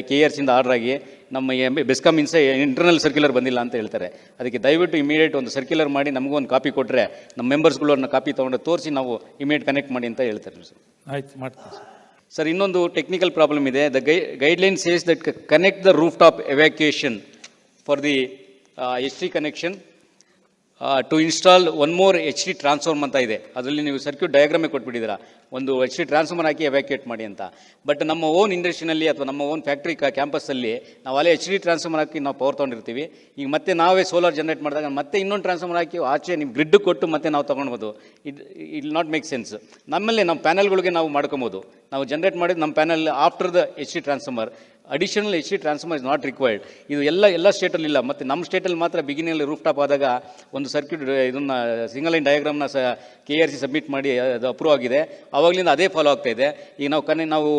KRCಯಿಂದ ಆರ್ಡರ್ ಆಗಿ, ನಮ್ಮ ಬೆಸ್ಕಾಮ್ ಇಂಟರ್ನಲ್ ಸರ್ಕ್ಯುಲರ್ ಬಂದಿಲ್ಲ ಅಂತ ಹೇಳ್ತಾರೆ. ಅದಕ್ಕೆ ದಯವಿಟ್ಟು ಇಮಿಡಿಯೇಟ್ ಒಂದು ಸರ್ಕ್ಯುಲರ್ ಮಾಡಿ ನಮಗೂ ಒಂದು ಕಾಪಿ ಕೊಟ್ಟರೆ ನಮ್ಮ ಮೆಂಬರ್ಸ್ಗಳು ಅದನ್ನ ಕಾಪಿ ತೊಗೊಂಡು ತೋರಿಸಿ ನಾವು ಇಮಿಡಿಯೇಟ್ ಕನೆಕ್ಟ್ ಮಾಡಿ ಅಂತ ಹೇಳ್ತಾರೆ ಸರ್. ಆಯ್ತು, ಮಾಡ್ತೀನಿ ಸರ್. ಸರ್, ಇನ್ನೊಂದು ಟೆಕ್ನಿಕಲ್ ಪ್ರಾಬ್ಲಮ್ ಇದೆ. The guideline says that connect the roof top evacuation for the HT connection to install 1 more HT transform ಅಂತ ಇದೆ. ಅದರಲ್ಲಿ ನೀವು ಸರ್ಕ್ಯೂಟ್ ಡಯಾಗ್ರಾಮೇ ಕೊಟ್ಬಿಟ್ಟಿದ್ದೀರಾ, ಒಂದು HT ಟ್ರಾನ್ಸ್ಫಾರ್ಮರ್ ಹಾಕಿ ಎವ್ಯಾಕ್ಯುಯೇಟ್ ಮಾಡಿ ಅಂತ. ಬಟ್ ನಮ್ಮ ಓನ್ ಇಂಡಸ್ಟ್ರಿನಲ್ಲಿ ಅಥವಾ ನಮ್ಮ ಓನ್ ಫ್ಯಾಕ್ಟ್ರಿ ಕ್ಯಾಂಪಸ್ಸಲ್ಲಿ ನಾವು ಅಲ್ಲೇ HT ಟ್ರಾನ್ಸ್ಫಾರ್ಮರ್ ಹಾಕಿ ನಾವು ಪವರ್ ತೊಗೊಂಡಿರ್ತೀವಿ. ಈಗ ಮತ್ತೆ ನಾವೇ ಸೋಲಾರ್ ಜನರೇಟ್ ಮಾಡಿದಾಗ ಮತ್ತೆ ಇನ್ನೊಂದು ಟ್ರಾನ್ಸ್ಫಾರ್ಮರ್ ಹಾಕಿ ಆಚೆ ನಿಮ್ಮ ಗ್ರಿಡ್ ಕೊಟ್ಟು ಮತ್ತೆ ನಾವು ತೊಗೊಳ್ಬೋದು. It not make sense. ನಮ್ಮಲ್ಲಿ ನಮ್ಮ ಪ್ಯಾನಲ್ಗಳಿಗೆ ನಾವು ಮಾಡ್ಕೊಬೋದು. ನಾವು ಜನರೇಟ್ ಮಾಡಿದ್ದು ನಮ್ಮ panel after the HT transformer. Additional HT transformer is not required. ಇದು ಎಲ್ಲ ಸ್ಟೇಟಲ್ಲಿ ಇಲ್ಲ. ಮತ್ತು ನಮ್ಮ ಸ್ಟೇಟಲ್ಲಿ ಮಾತ್ರ ಬಿಗಿನಿಂಗಲ್ಲಿ ರೂಫ್ ಟಾಪ್ ಆದಾಗ ಒಂದು ಸರ್ಕ್ಯೂಟ್ ಇದನ್ನು ಸಿಂಗಲ್ ಲೈನ್ ಡಯಾಗ್ರಾಮ್ನ KRC ಸಬ್ಮಿಟ್ ಮಾಡಿ ಅದು ಅಪ್ರೂವ್ ಆಗಿದೆ. ಆವಾಗಲಿಂದ ಅದೇ ಫಾಲೋ ಆಗ್ತಾ ಇದೆ. ಈಗ ನಾವು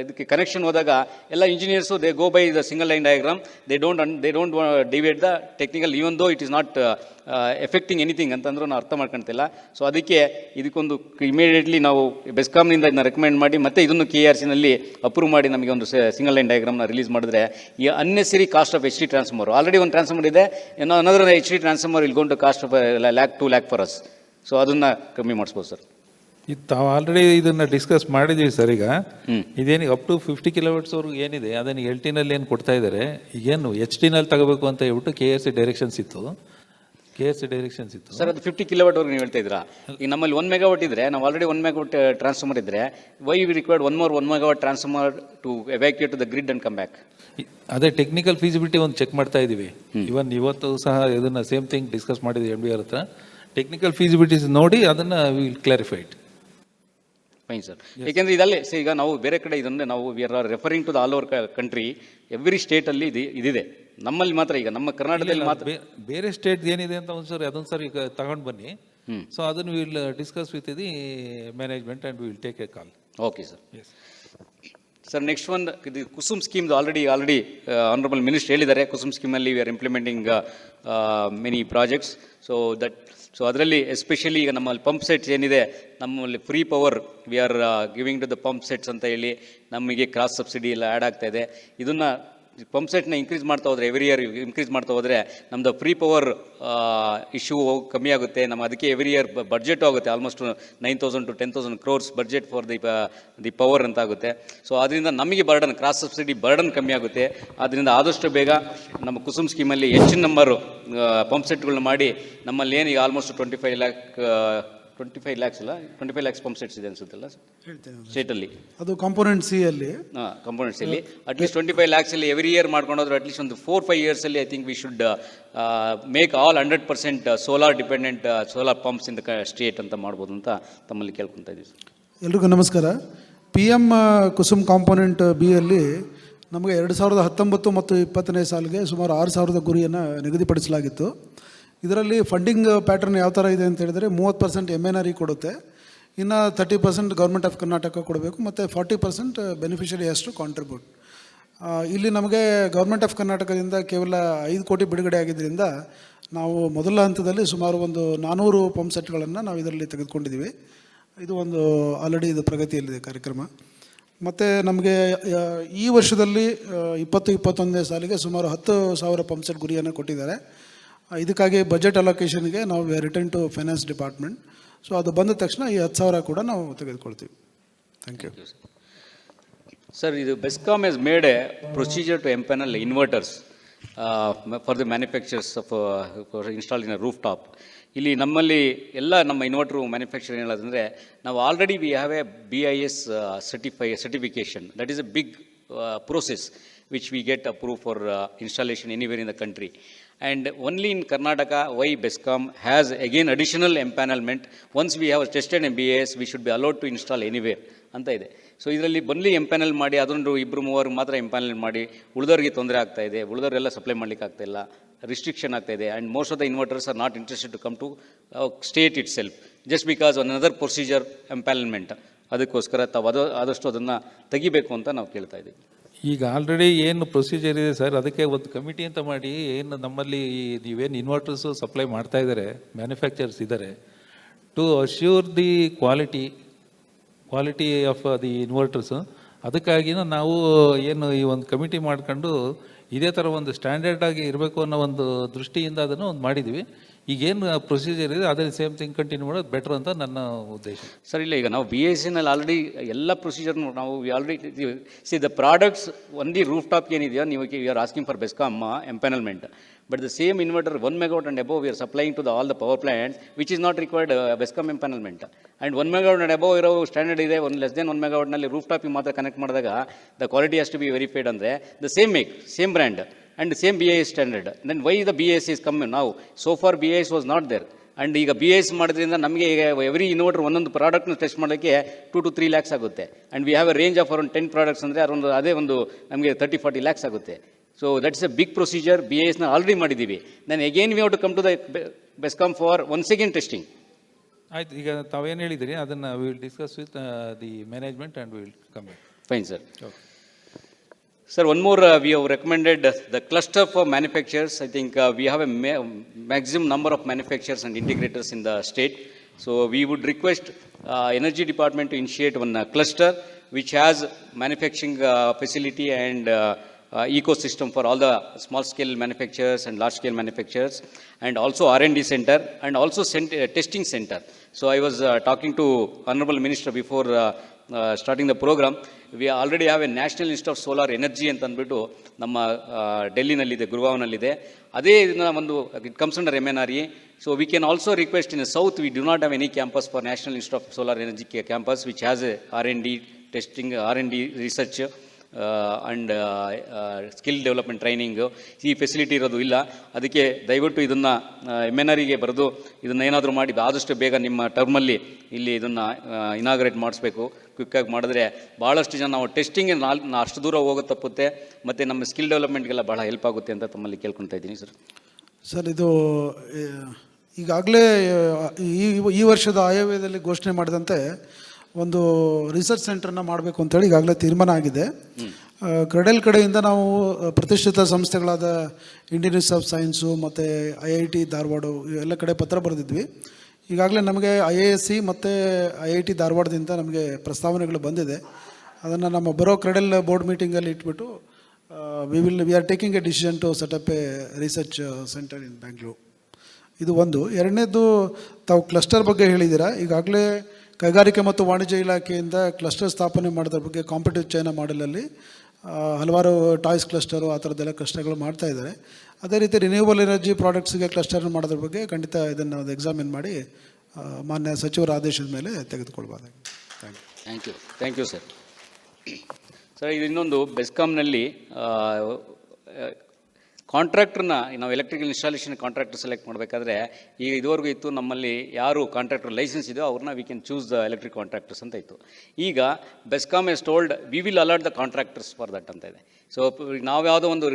ಇದಕ್ಕೆ ಕನೆಕ್ಷನ್ ಹೋದಾಗ ಎಲ್ಲ engineers they go by the single line diagram. They don't divide the technical even though it is not affecting anything ಅಂತಂದ್ರೂ ನಾವು ಅರ್ಥ ಮಾಡ್ಕೊಳ್ತಿಲ್ಲ. ಸೊ ಅದಕ್ಕೆ ಇದಕ್ಕೊಂದು ಇಮಿಡಿಯೇಟ್ಲಿ ನಾವು ಬೆಸ್ಕಾಮ್ನಿಂದ ಇದನ್ನ ರೆಕಮೆಂಡ್ ಮಾಡಿ ಮತ್ತೆ ಇದನ್ನು KRCನಲ್ಲಿ ಅಪ್ರೂವ್ ಮಾಡಿ ನಮಗೆ ಒಂದು ಸಿಂಗಲ್ ಲೈನ್ ಡಯಾಗ್ರಾಮ್ನ ರಿಲೀಸ್ ಮಾಡಿದ್ರೆ ಈ unnecessary cost of HT transformer, already ಒಂದು ಟ್ರಾನ್ಸ್ಫಾರ್ಮರ್ ಇದೆ, ಅನದರ್ HT ಟ್ರಾನ್ಸ್ಫಾರ್ಮರ್ ಇಲ್ಲಿ ಗೊಂಡು cost of $1 lakh for us. So ಅದನ್ನು ಕಮ್ಮಿ ಮಾಡಿಸ್ಬೋದು ಸರ್. ಇದು ತಾವು ಆಲ್ರೆಡಿ ಇದನ್ನು ಡಿಸ್ಕಸ್ ಮಾಡಿದ್ದೀವಿ ಸರ್. ಈಗ ಇದೇನು ಅಪ್ ಟು 50 ಕಿಲೋಮೀಟರ್ಸ್ವರೆಗೂ ಏನಿದೆ ಅದನ್ನು LT-ನಲ್ಲಿ ಏನು ಕೊಡ್ತಾ ಇದ್ದಾರೆ, ಈಗೇನು HT-ನಲ್ಲಿ ತಗೋಬೇಕು ಅಂತ ಹೇಳ್ಬಿಟ್ಟು KRC ಡೈರೆಕ್ಷನ್ಸ್ ಇತ್ತು. ಸರ್, ಅದು 50 ಕಿಲೋವಾಟ್ವರೆಗೆ ನೀವು ಹೇಳ್ತಾ ಇದ್ದೀರಾ. ಈಗ ನಮ್ಮಲ್ಲಿ 1 ಮೆಗಾವಾಟ್ ಇದ್ದರೆ, ನಾವು ಆಲ್ರೆಡಿ 1 ಮೆಗಾವಾಟ್ ಟ್ರಾನ್ಸ್ಫಾರ್ಮರ್ ಇದ್ದರೆ, why we required 1 megawatt transformer to evacuate the grid and come back. ಅದೇ ಟೆಕ್ನಿಕಲ್ ಫೀಸಿಬಿಲಿಟಿ ಒಂದು ಚೆಕ್ ಮಾಡ್ತಾ ಇದ್ದೀವಿ. ಇವತ್ತು ಸಹ ಇದನ್ನು ಸೇಮ್ ಥಿಂಗ್ ಡಿಸ್ಕಸ್ ಮಾಡಿದ್ವಿ MD ಅವ್ರ ಹತ್ರ. ಟೆಕ್ನಿಕಲ್ ಫೀಸಿಬಿಲಿಟೀಸ್ ನೋಡಿ ಅದನ್ನು ವಿಲ್ ಕ್ಲಾರಿಫೈಡ್. Fine sir. ಏಕೆಂದರೆ ಇದಲ್ಲೇ ಈಗ ನಾವು ಬೇರೆ ಕಡೆ ಇದನ್ನೇ ನಾವು we are referring to the all over country, every ಸ್ಟೇಟಲ್ಲಿ ಇದಿದೆ. ನಮ್ಮಲ್ಲಿ ಮಾತ್ರ, ಈಗ ನಮ್ಮ ಕರ್ನಾಟಕದಲ್ಲಿ ಮಾತ್ರ. ಬೇರೆ ಸ್ಟೇಟ್ ಏನಿದೆ ಅಂತ ಅದೊಂದು ಸರಿ ಈಗ ತಗೊಂಡು ಬನ್ನಿ. ಸೊ ಅದನ್ನು will discuss with the management and will take a call. Okay sir. Sir, next one ಇದು ಕುಸುಮ್ ಸ್ಕೀಮ್ದು ಆಲ್ರೆಡಿ ಆನರಬಲ್ ಮಿನಿಸ್ಟರ್ ಹೇಳಿದ್ದಾರೆ. ಕುಸುಮ್ ಸ್ಕೀಮಲ್ಲಿ we are implementing many projects. So ಅದರಲ್ಲಿ ಎಸ್ಪೆಷಲಿ ಈಗ ನಮ್ಮಲ್ಲಿ ಪಂಪ್ ಸೆಟ್ಸ್ ಏನಿದೆ, ನಮ್ಮಲ್ಲಿ free power we are giving to the pump sets ಅಂತ ಹೇಳಿ ನಮಗೆ ಕ್ರಾಸ್ ಸಬ್ಸಿಡಿ ಎಲ್ಲ ಆ್ಯಡ್ ಆಗ್ತಾಯಿದೆ. ಇದನ್ನು ಪಂಪ್ ಸೆಟ್ನ ಇನ್ಕ್ರೀಸ್ ಮಾಡ್ತಾ ಹೋದರೆ ಎವ್ರಿ ಇಯರ್ ಇನ್ಕ್ರೀಸ್ ಮಾಡ್ತಾ ಹೋದರೆ ನಮ್ಮದು ಫ್ರೀ ಪವರ್ ಇಶ್ಯೂ ಕಮ್ಮಿ ಆಗುತ್ತೆ. ನಮ್ಮ ಅದಕ್ಕೆ ಎವ್ರಿ ಇಯರ್ ಬಡ್ಜೆಟ್ ಆಗುತ್ತೆ almost 9,000 to 10,000 crores budget for the power ಅಂತ ಆಗುತ್ತೆ. ಸೊ ಅದರಿಂದ ನಮಗೆ ಬರ್ಡನ್ ಕ್ರಾಸ್ ಸಬ್ಸಿಡಿ ಬರ್ಡನ್ ಕಮ್ಮಿ ಆಗುತ್ತೆ. ಆದ್ದರಿಂದ ಆದಷ್ಟು ಬೇಗ ನಮ್ಮ ಕುಸುಮ್ ಸ್ಕೀಮಲ್ಲಿ ಹೆಚ್ಚಿನ ನಂಬರು ಪಂಪ್ ಸೆಟ್ಗಳನ್ನ ಮಾಡಿ ನಮ್ಮಲ್ಲಿ ಏನು ಈಗ ಆಲ್ಮೋಸ್ಟ್ 25 lakhs ಅಲ್ಲ 25 lakhs ಪಂಪ್ ಸೆಟ್ಸ್ ಇದೆ ಅನ್ಸುತ್ತಲ್ಲ ಸ್ಟೇಟಲ್ಲಿ, ಅದು ಕಾಂಪೋನೆಂಟ್ ಸಿ ಅಲ್ಲಿ ಕಂಪೋನೆಂಟ್ಸ್ ಅಲ್ಲಿ ಅಟ್ಲೀಸ್ಟ್ 25 lakhs ಅಲ್ಲಿ ಎವ್ರಿ ಇಯರ್ ಮಾಡ್ಕೊಂಡೋದ್ರೆ ಅಟ್ಲೀಸ್ಟ್ ಒಂದು 4-5 years ಅಲ್ಲಿ I think we should make all 100% solar dependent solar pumps in the state ಅಂತ ಮಾಡ್ಬೋದು ಅಂತ ತಮ್ಮಲ್ಲಿ ಕೇಳ್ಕೊತಾ ಇದ್ದೀವಿ. ಎಲ್ರಿಗೂ ನಮಸ್ಕಾರ. PM ಕುಸುಮ್ ಕಾಂಪೋನೆಂಟ್ ಬಿ ಅಲ್ಲಿ ನಮಗೆ 2019 ಮತ್ತು 20ನೇ ಸಾಲಿಗೆ ಸುಮಾರು 6,000 ಗುರಿಯನ್ನು ನಿಗದಿಪಡಿಸಲಾಗಿತ್ತು. ಇದರಲ್ಲಿ ಫಂಡಿಂಗ್ ಪ್ಯಾಟರ್ನ್ ಯಾವ ಥರ ಇದೆ ಅಂತ ಹೇಳಿದರೆ 30% MNRE ಕೊಡುತ್ತೆ, ಇನ್ನು 30% ಗೌರ್ಮೆಂಟ್ ಆಫ್ ಕರ್ನಾಟಕ ಕೊಡಬೇಕು ಮತ್ತು 40% ಬೆನಿಫಿಷರಿ ಹ್ಯಾಸ್ ಟು ಕಾಂಟ್ರಿಬ್ಯೂಟ್. ಇಲ್ಲಿ ನಮಗೆ ಗೌರ್ಮೆಂಟ್ ಆಫ್ ಕರ್ನಾಟಕದಿಂದ ಕೇವಲ 5 ಕೋಟಿ ಬಿಡುಗಡೆ ಆಗಿದ್ದರಿಂದ ನಾವು ಮೊದಲ ಹಂತದಲ್ಲಿ ಸುಮಾರು ಒಂದು 400 ಪಂಪ್ ಸೆಟ್ಗಳನ್ನು ನಾವು ಇದರಲ್ಲಿ ತೆಗೆದುಕೊಂಡಿದ್ದೀವಿ. ಇದು ಒಂದು ಆಲ್ರೆಡಿ ಇದು ಪ್ರಗತಿಯಲ್ಲಿದೆ ಕಾರ್ಯಕ್ರಮ. ಮತ್ತು ನಮಗೆ ಈ ವರ್ಷದಲ್ಲಿ 2021ನೇ ಸಾಲಿಗೆ ಸುಮಾರು 10,000 ಪಂಪ್ ಸೆಟ್ ಗುರಿಯನ್ನು ಕೊಟ್ಟಿದ್ದಾರೆ. ಇದಕ್ಕಾಗಿ ಬಜೆಟ್ ಅಲೋಕೇಶನ್ಗೆ ನಾವು return to finance department. So ಅದು ಬಂದ ತಕ್ಷಣ ಈ 10,000 ಕೂಡ ನಾವು ತೆಗೆದುಕೊಳ್ತೀವಿ. Thank you. Sir, BESCOM has made a procedure to empanel inverters for the manufacturers for installing a rooftop. ಇಲ್ಲಿ ನಮ್ಮಲ್ಲಿ ಎಲ್ಲ ನಮ್ಮ ಇನ್ವರ್ಟರ್ ಮ್ಯಾನುಫ್ಯಾಕ್ಚರ್ ಹೇಳೋದಂದರೆ ನಾವು already we have A BIS certification. That is a big process which we get approved for installation anywhere in the country. And only in Karnataka, why BESCOM has again additional empanelment. Once we have tested a BIS, we should be allowed to install anywhere ಅಂತ ಇದೆ. ಸೊ ಇದರಲ್ಲಿ ಬನ್ಲಿ ಎಂಪ್ಯಾನಲ್ ಮಾಡಿ ಅದೊಂದು 2-3 ಮಾತ್ರ ಎಂಪ್ಯಾನಲ್ ಮಾಡಿ ಉಳಿದವ್ರಿಗೆ ತೊಂದರೆ ಆಗ್ತಾ ಇದೆ, ಉಳಿದವರೆಲ್ಲ ಸಪ್ಲೈ ಮಾಡಲಿಕ್ಕೆ ಆಗ್ತಾ ಇಲ್ಲ, ರಿಸ್ಟ್ರಿಕ್ಷನ್ ಆಗ್ತಾ ಇದೆ. And most of the inverters are not interested to come to state itself just because one another procedure empanelment. ಅದಕ್ಕೋಸ್ಕರ ತಾವು ಆದಷ್ಟು ಅದನ್ನು ತೆಗಿಬೇಕು ಅಂತ ನಾವು ಕೇಳ್ತಾ ಇದ್ದೀವಿ. ಈಗ ಆಲ್ರೆಡಿ ಏನು ಪ್ರೊಸೀಜರ್ ಇದೆ ಸರ್, ಅದಕ್ಕೆ ಒಂದು ಕಮಿಟಿ ಅಂತ ಮಾಡಿ ಏನು ನಮ್ಮಲ್ಲಿ ನೀವೇನು ಇನ್ವರ್ಟರ್ಸು ಸಪ್ಲೈ ಮಾಡ್ತಾ ಇದ್ದಾರೆ ಮ್ಯಾನುಫ್ಯಾಕ್ಚರ್ಸ್ ಇದ್ದಾರೆ, to assure the quality of the inverters. ಅದಕ್ಕಾಗಿನ ನಾವು ಏನು ಈ ಒಂದು ಕಮಿಟಿ ಮಾಡ್ಕೊಂಡು ಇದೇ ಥರ ಒಂದು ಸ್ಟ್ಯಾಂಡರ್ಡ್ ಆಗಿ ಇರಬೇಕು ಅನ್ನೋ ಒಂದು ದೃಷ್ಟಿಯಿಂದ ಅದನ್ನು ಒಂದು ಮಾಡಿದ್ವಿ. ಈಗೇನು ಪ್ರೊಸೀಜರ್ ಇದೆ ಅದೇ ಸೇಮ್ ಥಿಂಗ್ ಕಂಟಿನ್ಯೂ ಮಾಡೋದು ಬೆಟರ್ ಅಂತ ನನ್ನ ಉದ್ದೇಶ. ಸರ್ ಇಲ್ಲ, ಈಗ ನಾವು BISನಲ್ಲಿ ಆಲ್ರೆಡಿ ಎಲ್ಲ ಪ್ರೊಸೀಜರ್ ನಾವು already see the products only roof top ಏನಿದೆಯೋ ನೀವು you are asking for BESCOM empanelment. But the same inverter 1 megawatt and above we are supplying to all the power plants which is not required BESCOM empanelment. And 1 megawatt and above ಇರೋ ಸ್ಟ್ಯಾಂಡರ್ಡ್ ಇದೆ, ಒಂದು ಲೆಸ್ ದೆನ್ 1 megawattನಲ್ಲಿ ರೂಫ್ ಟಾಪಿಗೆ ಮಾತ್ರ ಕನೆಕ್ಟ್ ಮಾಡಿದಾಗ the quality has to be verified ಅಂದರೆ the same make, same brand and same BIS standard. Then why the BIS is come now? So far BIS was not there. And ಈಗ BIS ಮಾಡೋದ್ರಿಂದ ನಮಗೆ ಈಗ ಎವ್ರಿ ಇನ್ವರ್ಟರ್ ಒಂದೊಂದು ಪ್ರಾಡಕ್ಟ್ನ ಟೆಸ್ಟ್ ಮಾಡೋಕ್ಕೆ 2 to 3 lakhs ಆಗುತ್ತೆ. And we have A range of around 10 products ಅಂದರೆ ಅದೇ ಒಂದು ನಮಗೆ 30-40 lakhs ಆಗುತ್ತೆ. So that's a big procedure. BIS already ಮಾಡಿದ್ದೀವಿ. Then again we have to come to the BESCOM for once again testing. ಆಯ್ತು, ಈಗ ತಾವೇನು ಹೇಳಿದಿರಿ ಅದನ್ನು we will discuss with the management and we will come back. Fine, sir. Okay. Sir, one more we have recommended the cluster for manufacturers. I think we have a maximum number of manufacturers and integrators in the state. So we would request Energy Department to initiate one cluster which has manufacturing facility and ecosystem for all the small scale manufacturers and large scale manufacturers, and also R&D center and also testing center. So I was talking to Honorable Minister before starting the program. We already have a National Institute of Solar Energy ಅಂತ ಅಂದ್ಬಿಟ್ಟು ನಮ್ಮ ಡೆಲ್ಲಿನಲ್ಲಿದೆ, ಗುರುಗಾವ್ನಲ್ಲಿದೆ. ಅದೇ ಇದನ್ನ ಒಂದು it comes under MNRE. So we can also request in the south we do not have any campus for National Institute of Solar Energy campus which has a R&D testing, R&D research and skill development training ಈ ಫೆಸಿಲಿಟಿ ಇರೋದು ಇಲ್ಲ. ಅದಕ್ಕೆ ದಯವಿಟ್ಟು ಇದನ್ನು MNREಗೆ ಬರೆದು ಇದನ್ನು ಏನಾದರೂ ಮಾಡಿ ಆದಷ್ಟು ಬೇಗ ನಿಮ್ಮ ಟರ್ಮಲ್ಲಿ ಇಲ್ಲಿ ಇದನ್ನು ಇನಾಗ್ರೇಟ್ ಮಾಡಿಸ್ಬೇಕು. ಕ್ವಿಕ್ಕಾಗಿ ಮಾಡಿದ್ರೆ ಭಾಳಷ್ಟು ಜನ ನಾವು ಟೆಸ್ಟಿಂಗ್ ಅಷ್ಟು ದೂರ ಹೋಗೋದು ತಪ್ಪುತ್ತೆ ಮತ್ತು ನಮ್ಮ ಸ್ಕಿಲ್ ಡೆವಲಪ್ಮೆಂಟ್ಗೆಲ್ಲ ಭಾಳ ಹೆಲ್ಪ್ ಆಗುತ್ತೆ ಅಂತ ತಮ್ಮಲ್ಲಿ ಕೇಳ್ಕೊತಾ ಇದ್ದೀನಿ ಸರ್. ಸರ್, ಇದು ಈಗಾಗಲೇ ಈ ವರ್ಷದ ಆಯವ್ಯಯದಲ್ಲಿ ಘೋಷಣೆ ಮಾಡಿದಂತೆ ಒಂದು ರಿಸರ್ಚ್ ಸೆಂಟರ್ನ ಮಾಡಬೇಕು ಅಂತೇಳಿ ಈಗಾಗಲೇ ತೀರ್ಮಾನ ಆಗಿದೆ. ಕ್ರೆಡೆಲ್ ಕಡೆಯಿಂದ ನಾವು ಪ್ರತಿಷ್ಠಿತ ಸಂಸ್ಥೆಗಳಾದ ಇಂಡಿಯನ್ ಇನ್ಸ್ಟಿಟ್ಯೂಟ್ ಆಫ್ ಸೈನ್ಸು ಮತ್ತು IIT ಧಾರವಾಡ ಎಲ್ಲ ಕಡೆ ಪತ್ರ ಬರೆದಿದ್ವಿ. ಈಗಾಗಲೇ ನಮಗೆ IISc ಮತ್ತು IIT ಧಾರವಾಡದಿಂದ ನಮಗೆ ಪ್ರಸ್ತಾವನೆಗಳು ಬಂದಿದೆ. ಅದನ್ನು ನಮ್ಮ ಬರೋ ಕ್ರೆಡೆಲ್ ಬೋರ್ಡ್ ಮೀಟಿಂಗಲ್ಲಿ ಇಟ್ಬಿಟ್ಟು we are taking a decision to set up a research centre in Bangalore. ಇದು ಒಂದು. ಎರಡನೇದು, ತಾವು ಕ್ಲಸ್ಟರ್ ಬಗ್ಗೆ ಹೇಳಿದ್ದೀರಾ. ಈಗಾಗಲೇ ಕೈಗಾರಿಕೆ ಮತ್ತು ವಾಣಿಜ್ಯ ಇಲಾಖೆಯಿಂದ ಕ್ಲಸ್ಟರ್ ಸ್ಥಾಪನೆ ಮಾಡೋದ್ರ ಬಗ್ಗೆ ಕಾಂಪಿಟೇಟಿವ್ ಚೈನಾ ಮಾಡೆಲಲ್ಲಿ ಹಲವಾರು ಟಾಯ್ಸ್ ಕ್ಲಸ್ಟರು ಆ ಥರದ್ದೆಲ್ಲ ಕ್ಲಸ್ಟರ್ಗಳು ಮಾಡ್ತಾ ಇದ್ದಾರೆ. ಅದೇ ರೀತಿ ರಿನ್ಯೂವಬಲ್ ಎನರ್ಜಿ ಪ್ರಾಡಕ್ಟ್ಸ್ಗೆ ಕ್ಲಸ್ಟರ್ ಮಾಡೋದ್ರ ಬಗ್ಗೆ ಖಂಡಿತ ಇದನ್ನು ಒಂದು ಎಕ್ಸಾಮಿನ್ ಮಾಡಿ ಮಾನ್ಯ ಸಚಿವರ ಆದೇಶದ ಮೇಲೆ ತೆಗೆದುಕೊಳ್ಬೋದಾಗಿದೆ. Thank you sir. ಸರ್, ಇದು ಇನ್ನೊಂದು ಬೆಸ್ಕಾಮ್ನಲ್ಲಿ ಕಾಂಟ್ರಾಕ್ಟ್ರನ್ನ ನಾವು ಎಲೆಕ್ಟ್ರಿಕಲ್ ಇನ್ಸ್ಟಾಲೇಷನ್ ಕಾಂಟ್ರಾಕ್ಟರ್ ಸೆಲೆಕ್ಟ್ ಮಾಡಬೇಕಾದ್ರೆ ಈಗ ಇದುವರೆಗೂ ಇತ್ತು ನಮ್ಮಲ್ಲಿ ಯಾರು ಕಾಂಟ್ರಾಕ್ಟರ್ ಲೈಸೆನ್ಸ್ ಇದೆಯೋ ಅವ್ರನ್ನ we can choose the electric contractors ಅಂತ ಇತ್ತು. ಈಗ BESCOM has told we will allot the contractors for that ಅಂತ ಇದೆ. ಸೊ ನಾವು ಯಾವುದೋ ಒಂದು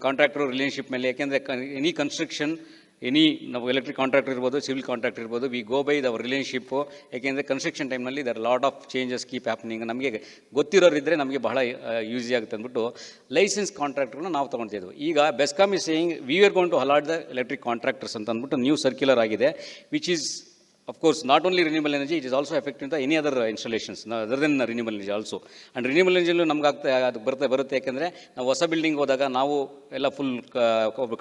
ಕಾಂಟ್ರಾಕ್ಟರ್ ರಿಲೇಷನ್ಶಿಪ್ ಮೇಲೆ, ಯಾಕೆಂದರೆ ಎನಿ ಕನ್ಸ್ಟ್ರಕ್ಷನ್ ನಾವು ಎಲೆಕ್ಟ್ರಿಕ್ ಕಾಂಟ್ರಾಕ್ಟರ್ ಇರ್ಬೋದು, ಸಿವಿಲ್ ಕಾಂಟ್ರಾಕ್ಟರ್ ಇರ್ಬೋದು, we go by their relationship. ಯಾಕೆಂದರೆ ಕನ್ಸ್ಟ್ರಕ್ಷನ್ ಟೈಮ್ನಲ್ಲಿ there lot of changes keep happening. ನಮಗೆ ಗೊತ್ತಿರೋರಿದ್ದರೆ ನಮಗೆ ಬಹಳ ಯೂಸಿ ಆಗುತ್ತೆ ಅಂದ್ಬಿಟ್ಟು ಲೈಸೆನ್ಸ್ ಕಾಂಟ್ರಾಕ್ಟರ್ನ ನಾವು ತೊಗೊಳ್ತಿದ್ವು. ಈಗ BESCOM is saying we are going to allot the electric contractors ಅಂತ ಅಂದ್ಬಿಟ್ಟು ನ್ಯೂ ಸರ್ಕ್ಯುಲರ್ ಆಗಿದೆ, which is of course not only renewable energy, it is also affecting the any other installations other than renewable energy also. And renewable energy ನಮ್ಗೆ ಅದು ಬರುತ್ತೆ ಯಾಕೆಂದರೆ ನಾವು ಹೊಸ ಬಿಲ್ಡಿಂಗ್ ಹೋದಾಗ ನಾವು ಎಲ್ಲ ಫುಲ್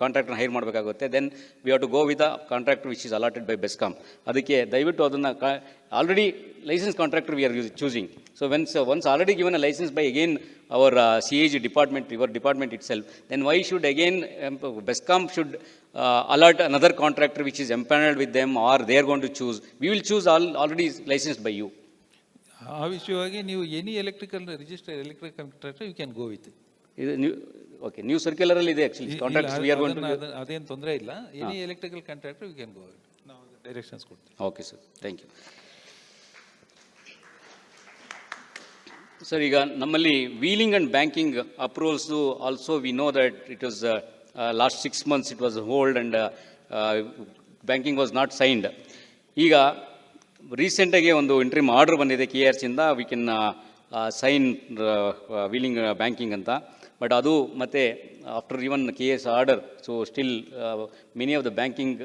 ಕಾಂಟ್ರಾಕ್ಟರ್ನ ಹೈರ್ ಮಾಡಬೇಕಾಗುತ್ತೆ. Then we have to go with the contractor which is allotted by BESCOM. ಅದಕ್ಕೆ ದಯವಿಟ್ಟು ಅದನ್ನು already licence contractor we are choosing. So once already given a license by again our CAG department, your department itself, then why should again Bescom should allot another contractor which is empaneled with them, or they are going to choose? We will choose already licensed by you. ಆ ವಿಷಯವಾಗಿ ನೀವು any electrical register electrical contractor you can go with. ಇದು ನ್ಯೂ ಸರ್ಕ್ಯುಲರಲ್ಲಿ ಇದೆ actually contracts we are going to. ಅದೇನು ತೊಂದರೆ ಇಲ್ಲ. Any electrical contractor you can go with. ನಾವು ಡೈರೆಕ್ಷನ್ಸ್ ಕೊಡ್ತೀವಿ. Okay sir, thank you. Sir, ಈಗ ನಮ್ಮಲ್ಲಿ wheeling and banking approvals also we know that it was last 6 months it was hold and banking was not signed. ಈಗ ರೀಸೆಂಟಾಗಿ ಒಂದು ಇಂಟ್ರಿಮ್ ಆರ್ಡರ್ ಬಂದಿದೆ KRCಯಿಂದ, we can sign wheeling banking ಅಂತ. ಬಟ್ ಅದು ಮತ್ತು after even KS order, so still many of the banking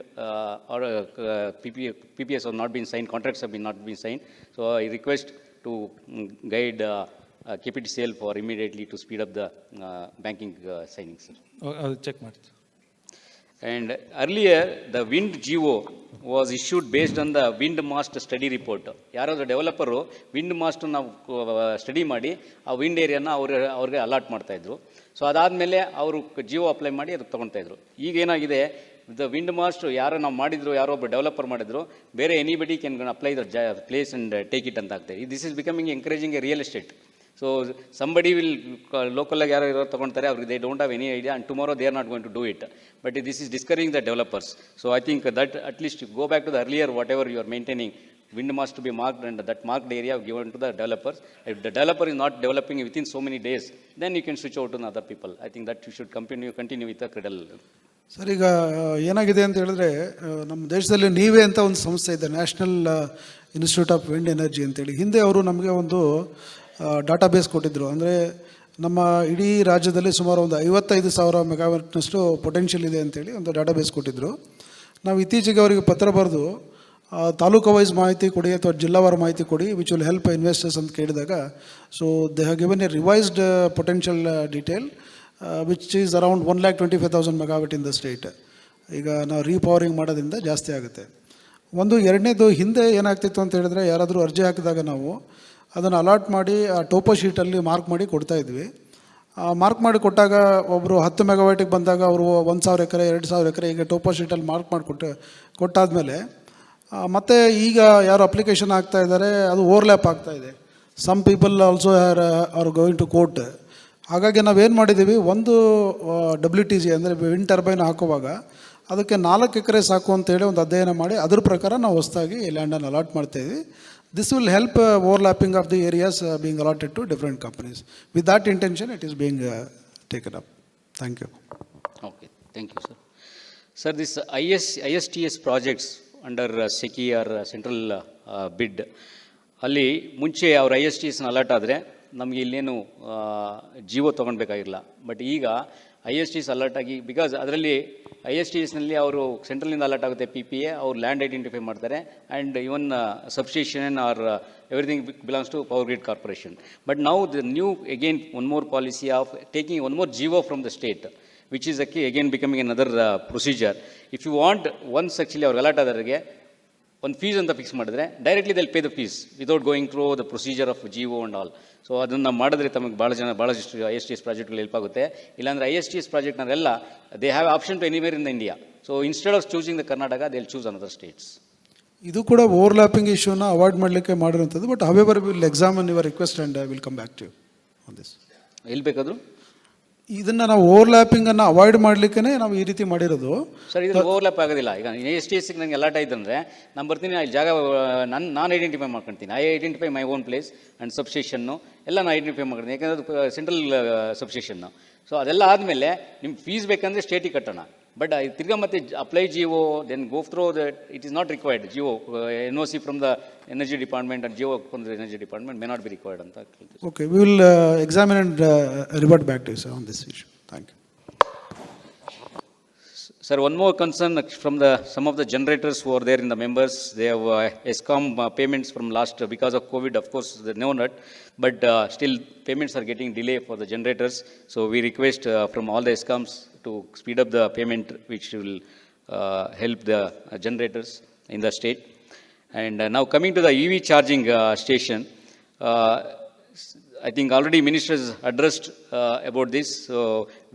PPS have not been signed, contracts have not been signed. So I request to guide KPTCL for immediately to speed up the banking signing, sir. ಅದು ಚೆಕ್ ಮಾಡ್ತೀವಿ. And earlier the wind GO was issued based on the wind mast study report. ಯಾರಾದರೂ ಡೆವಲಪರು ವಿಂಡ್ ಮಾಸ್ಟ್ ನಾವು ಸ್ಟಡಿ ಮಾಡಿ ಆ ವಿಂಡ್ ಏರಿಯಾನ ಅವ್ರಿಗೆ ಅಲಾಟ್ ಮಾಡ್ತಾಯಿದ್ರು. ಸೊ ಅದಾದಮೇಲೆ ಅವರು GO ಅಪ್ಲೈ ಮಾಡಿ ಅದು ತೊಗೊಳ್ತಾಯಿದ್ರು. ಈಗ ಏನಾಗಿದೆ, ದ ವಿಂಡ್ ಮಾಸ್ಟ್ ಯಾರೋ ನಾವು ಮಾಡಿದ್ರು, ಯಾರೋ ಒಬ್ಬರು ಡೆವಲಪರ್ ಮಾಡಿದ್ರು, ಬೇರೆ anybody can apply the place and take it ಅಂತ ಆಗ್ತಾಯಿದೆ. This is becoming encouraging a real estate. So somebody will ಲೋಕಲಾಗಿ ಯಾರೋ ಇರೋ ತೊಗೊಳ್ತಾರೆ, ಅವ್ರಿಗೆ they don't have any idea and tomorrow they are not going to do it. But this is discouraging the developers. So I think that at least go back to the earlier whatever you are maintaining, wind must to be marked and that marked area given to the developers. If the developer is not developing within so many days, then you can switch out to other people. I think that you should continue with the CRIDL. Sir, ಈಗ ಏನಾಗಿದೆ ಅಂತ ಹೇಳಿದ್ರೆ, ನಮ್ಮ ದೇಶದಲ್ಲಿ ನೀವೇ ಅಂತ ಒಂದು ಸಂಸ್ಥೆ ಇದೆ, national institute of wind energy ಅಂತೇಳಿ. ಹಿಂದೆ ಅವರು ನಮಗೆ ಒಂದು ಡಾಟಾಬೇಸ್ ಕೊಟ್ಟಿದ್ದರು. ಅಂದರೆ ನಮ್ಮ ಇಡೀ ರಾಜ್ಯದಲ್ಲಿ ಸುಮಾರು ಒಂದು 55,000 ಮೆಗಾವಾಟ್ನಷ್ಟು ಪೊಟೆನ್ಷಿಯಲ್ ಇದೆ ಅಂತೇಳಿ ಒಂದು ಡಾಟಾಬೇಸ್ ಕೊಟ್ಟಿದ್ದರು. ನಾವು ಇತ್ತೀಚೆಗೆ ಅವರಿಗೆ ಪತ್ರ ಬರೆದು ತಾಲೂಕು ವೈಸ್ ಮಾಹಿತಿ ಕೊಡಿ ಅಥವಾ ಜಿಲ್ಲಾವಾರು ಮಾಹಿತಿ ಕೊಡಿ, ವಿಚ್ ವಿಲ್ ಹೆಲ್ಪ್ ಇನ್ವೆಸ್ಟರ್ಸ್ ಅಂತ ಕೇಳಿದಾಗ, so they have given A revised potential detail which is around 1,25,000 megawatt in the state. ಈಗ ನಾವು ರೀಪವರಿಂಗ್ ಮಾಡೋದ್ರಿಂದ ಜಾಸ್ತಿ ಆಗುತ್ತೆ. ಒಂದು. ಎರಡನೇದು, ಹಿಂದೆ ಏನಾಗ್ತಿತ್ತು ಅಂತ ಹೇಳಿದ್ರೆ, ಯಾರಾದರೂ ಅರ್ಜಿ ಹಾಕಿದಾಗ ನಾವು ಅದನ್ನು ಅಲಾಟ್ ಮಾಡಿ ಆ ಟೋಪೋ ಶೀಟಲ್ಲಿ ಮಾರ್ಕ್ ಮಾಡಿ ಕೊಡ್ತಾಯಿದ್ವಿ. ಮಾರ್ಕ್ ಮಾಡಿ ಕೊಟ್ಟಾಗ ಒಬ್ಬರು 10 ಮೆಗಾವಾಟಿಗೆ ಬಂದಾಗ ಅವರು 1,000 ಎಕರೆ 2,000 ಎಕರೆ ಈಗ ಟೋಪೋ ಶೀಟಲ್ಲಿ ಮಾರ್ಕ್ ಮಾಡಿ ಕೊಟ್ಟಾದಮೇಲೆ ಮತ್ತು ಈಗ ಯಾರು ಅಪ್ಲಿಕೇಶನ್ ಆಗ್ತಾ ಇದ್ದಾರೆ ಅದು ಓವರ್ಲ್ಯಾಪ್ ಆಗ್ತಾಯಿದೆ. Some people also are going to court. ಹಾಗಾಗಿ ನಾವೇನು ಮಾಡಿದ್ದೀವಿ, ಒಂದು WTG ಅಂದರೆ ವಿಂಡ್ ಟರ್ಬೈನ್ ಹಾಕುವಾಗ ಅದಕ್ಕೆ 4 ಎಕರೆ ಸಾಕು ಅಂತೇಳಿ ಒಂದು ಅಧ್ಯಯನ ಮಾಡಿ ಅದ್ರ ಪ್ರಕಾರ ನಾವು ಹೊಸದಾಗಿ ಲ್ಯಾಂಡನ್ನು ಅಲಾಟ್ ಮಾಡ್ತಾಯಿದ್ವಿ. This will help overlapping of the areas being allotted to different companies. With that intention it is being taken up. Thank you. Okay, thank you, sir. Sir, this ISTS projects under SECI or central bid, ಅಲ್ಲಿ ಮುಂಚೆ ಅವ್ರ ISTSನ ಅಲಾಟ್ ಆದರೆ ನಮಗೆ ಇಲ್ಲೇನು GO ತೊಗೊಳ್ಬೇಕಾಗಿರಲ್ಲ. ಬಟ್ ಈಗ ISTs ಅಲರ್ಟ್ ಆಗಿ, ಬಿಕಾಸ್ ಅದರಲ್ಲಿ ISTsನಲ್ಲಿ ಅವರು ಸೆಂಟ್ರಲಿಂದ ಅಲರ್ಟ್ ಆಗುತ್ತೆ PPA, ಅವ್ರು ಲ್ಯಾಂಡ್ ಐಡೆಂಟಿಫೈ ಮಾಡ್ತಾರೆ, and even substation are everything belongs to power grid corporation. But now the new again one more policy of taking one more GO from the state, which is again becoming another procedure. If you want once actually ಅವ್ರು ಅಲರ್ಟ್ ಆದವರಿಗೆ ಒಂದು ಫೀಸ್ ಅಂತ ಫಿಕ್ಸ್ ಮಾಡಿದ್ರೆ directly they'll pay the fees without going through the procedure of GO and all. So ಅದನ್ನು ಮಾಡಿದ್ರೆ ತಮಗೆ ಭಾಳಷ್ಟು ISTs ಪ್ರಾಜೆಕ್ಟ್ಗಳು ಹೆಲ್ಪ್ ಆಗುತ್ತೆ. ಇಲ್ಲಾಂದರೆ ISTs ಪ್ರಾಜೆಕ್ಟ್ನವರೆಲ್ಲ they have option to anywhere in the India. So instead of choosing the Karnataka they will choose another states. ಇದು ಕೂಡ ಓವರ್ಲ್ಯಾಪಿಂಗ್ ಇಶ್ಯೂನ ಅವಾಯ್ಡ್ ಮಾಡಲಿಕ್ಕೆ ಮಾಡಿರುವಂಥದ್ದು. But however will examine your request and I will come back to you on this. ಎಲ್ಲಿ ಬೇಕಾದರೂ ಇದನ್ನು ನಾವು ಓವರ್ಲ್ಯಾಪಿಂಗನ್ನು ಅವಾಯ್ಡ್ ಮಾಡಲಿಕ್ಕೆ ನಾವು ಈ ರೀತಿ ಮಾಡಿರೋದು. ಸರ್, ಇದು ಓವರ್ಲ್ಯಾಪ್ ಆಗೋದಿಲ್ಲ. ಈಗ ISTs ನನಗೆ ಅಲರ್ಟ್ ಆಯ್ತು ಅಂದರೆ ನಾನು ಬರ್ತೀನಿ, ಅಲ್ಲಿ ಜಾಗ ನಾನು ಐಡೆಂಟಿಫೈ ಮಾಡ್ಕೊಳ್ತೀನಿ. I identify my own place and ಸಬ್ಸ್ಟೇಷನ್ನು ಎಲ್ಲ ನಾನು ಐಡೆಂಟಿಫೈ ಮಾಡ್ತೀನಿ, ಯಾಕಂದರೆ ಅದು ಸೆಂಟ್ರಲ್ ಸಬ್ಸ್ಟೇಷನ್ನು. ಸೊ ಅದೆಲ್ಲ ಆದಮೇಲೆ ನಿಮ್ಗೆ ಫೀಸ್ ಬೇಕಂದರೆ ಸ್ಟೇಟಿಗೆ ಕಟ್ಟೋಣ. ಬಟ್ ತಿರ್ಗಾ ಮತ್ತೆ apply GO, then go through that it is not required. GO NOC from the energy department and GO from the energy department may not be required ಅಂತ ಹೇಳ್ತೀವಿ. Okay, we will examine and revert back to you sir on this issue. Thank you. Sir, one more concern from some of the generators who are there in the members. They have ESCOM payments from last, because of COVID, of course, they know not, but still payments are getting delay for the generators. So we request from all the ESCOMs to speed up the payment, which will help the generators in the state. And now coming to the EV charging station, I think already Minister has addressed about this. So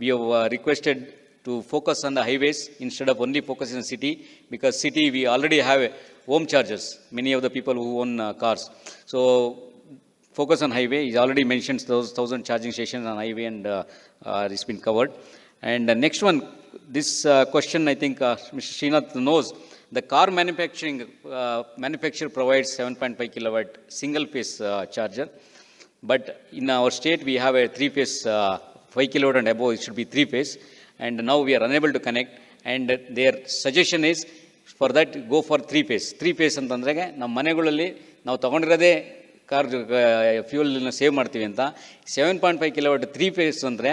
we have requested to focus on the highways instead of only focusing on city, because city we already have home chargers, many of the people who own cars. So focus on highway. He already mentioned those 1,000 charging stations on highway, and it's been covered. And the next one, this question I think Mr. Srinath knows. The car manufacturer provides 7.5 kilowatt single phase charger, but in our state we have a 3-phase 5 kilowatt and above, it should be 3-phase. And now we are unable to connect, and their suggestion is for that go for 3-phase. 3-phase ಅಂತಂದ್ರೆ ನಮ್ಮ ಮನೆಗಳಲ್ಲಿ ನಾವು ತೊಗೊಂಡಿರೋದೇ ಕಾರ್ ಫ್ಯೂಲ್ನ ಸೇವ್ ಮಾಡ್ತೀವಿ ಅಂತ. 7.5 ಕಿಲೋವಾಟ್ 3-phase ಅಂದರೆ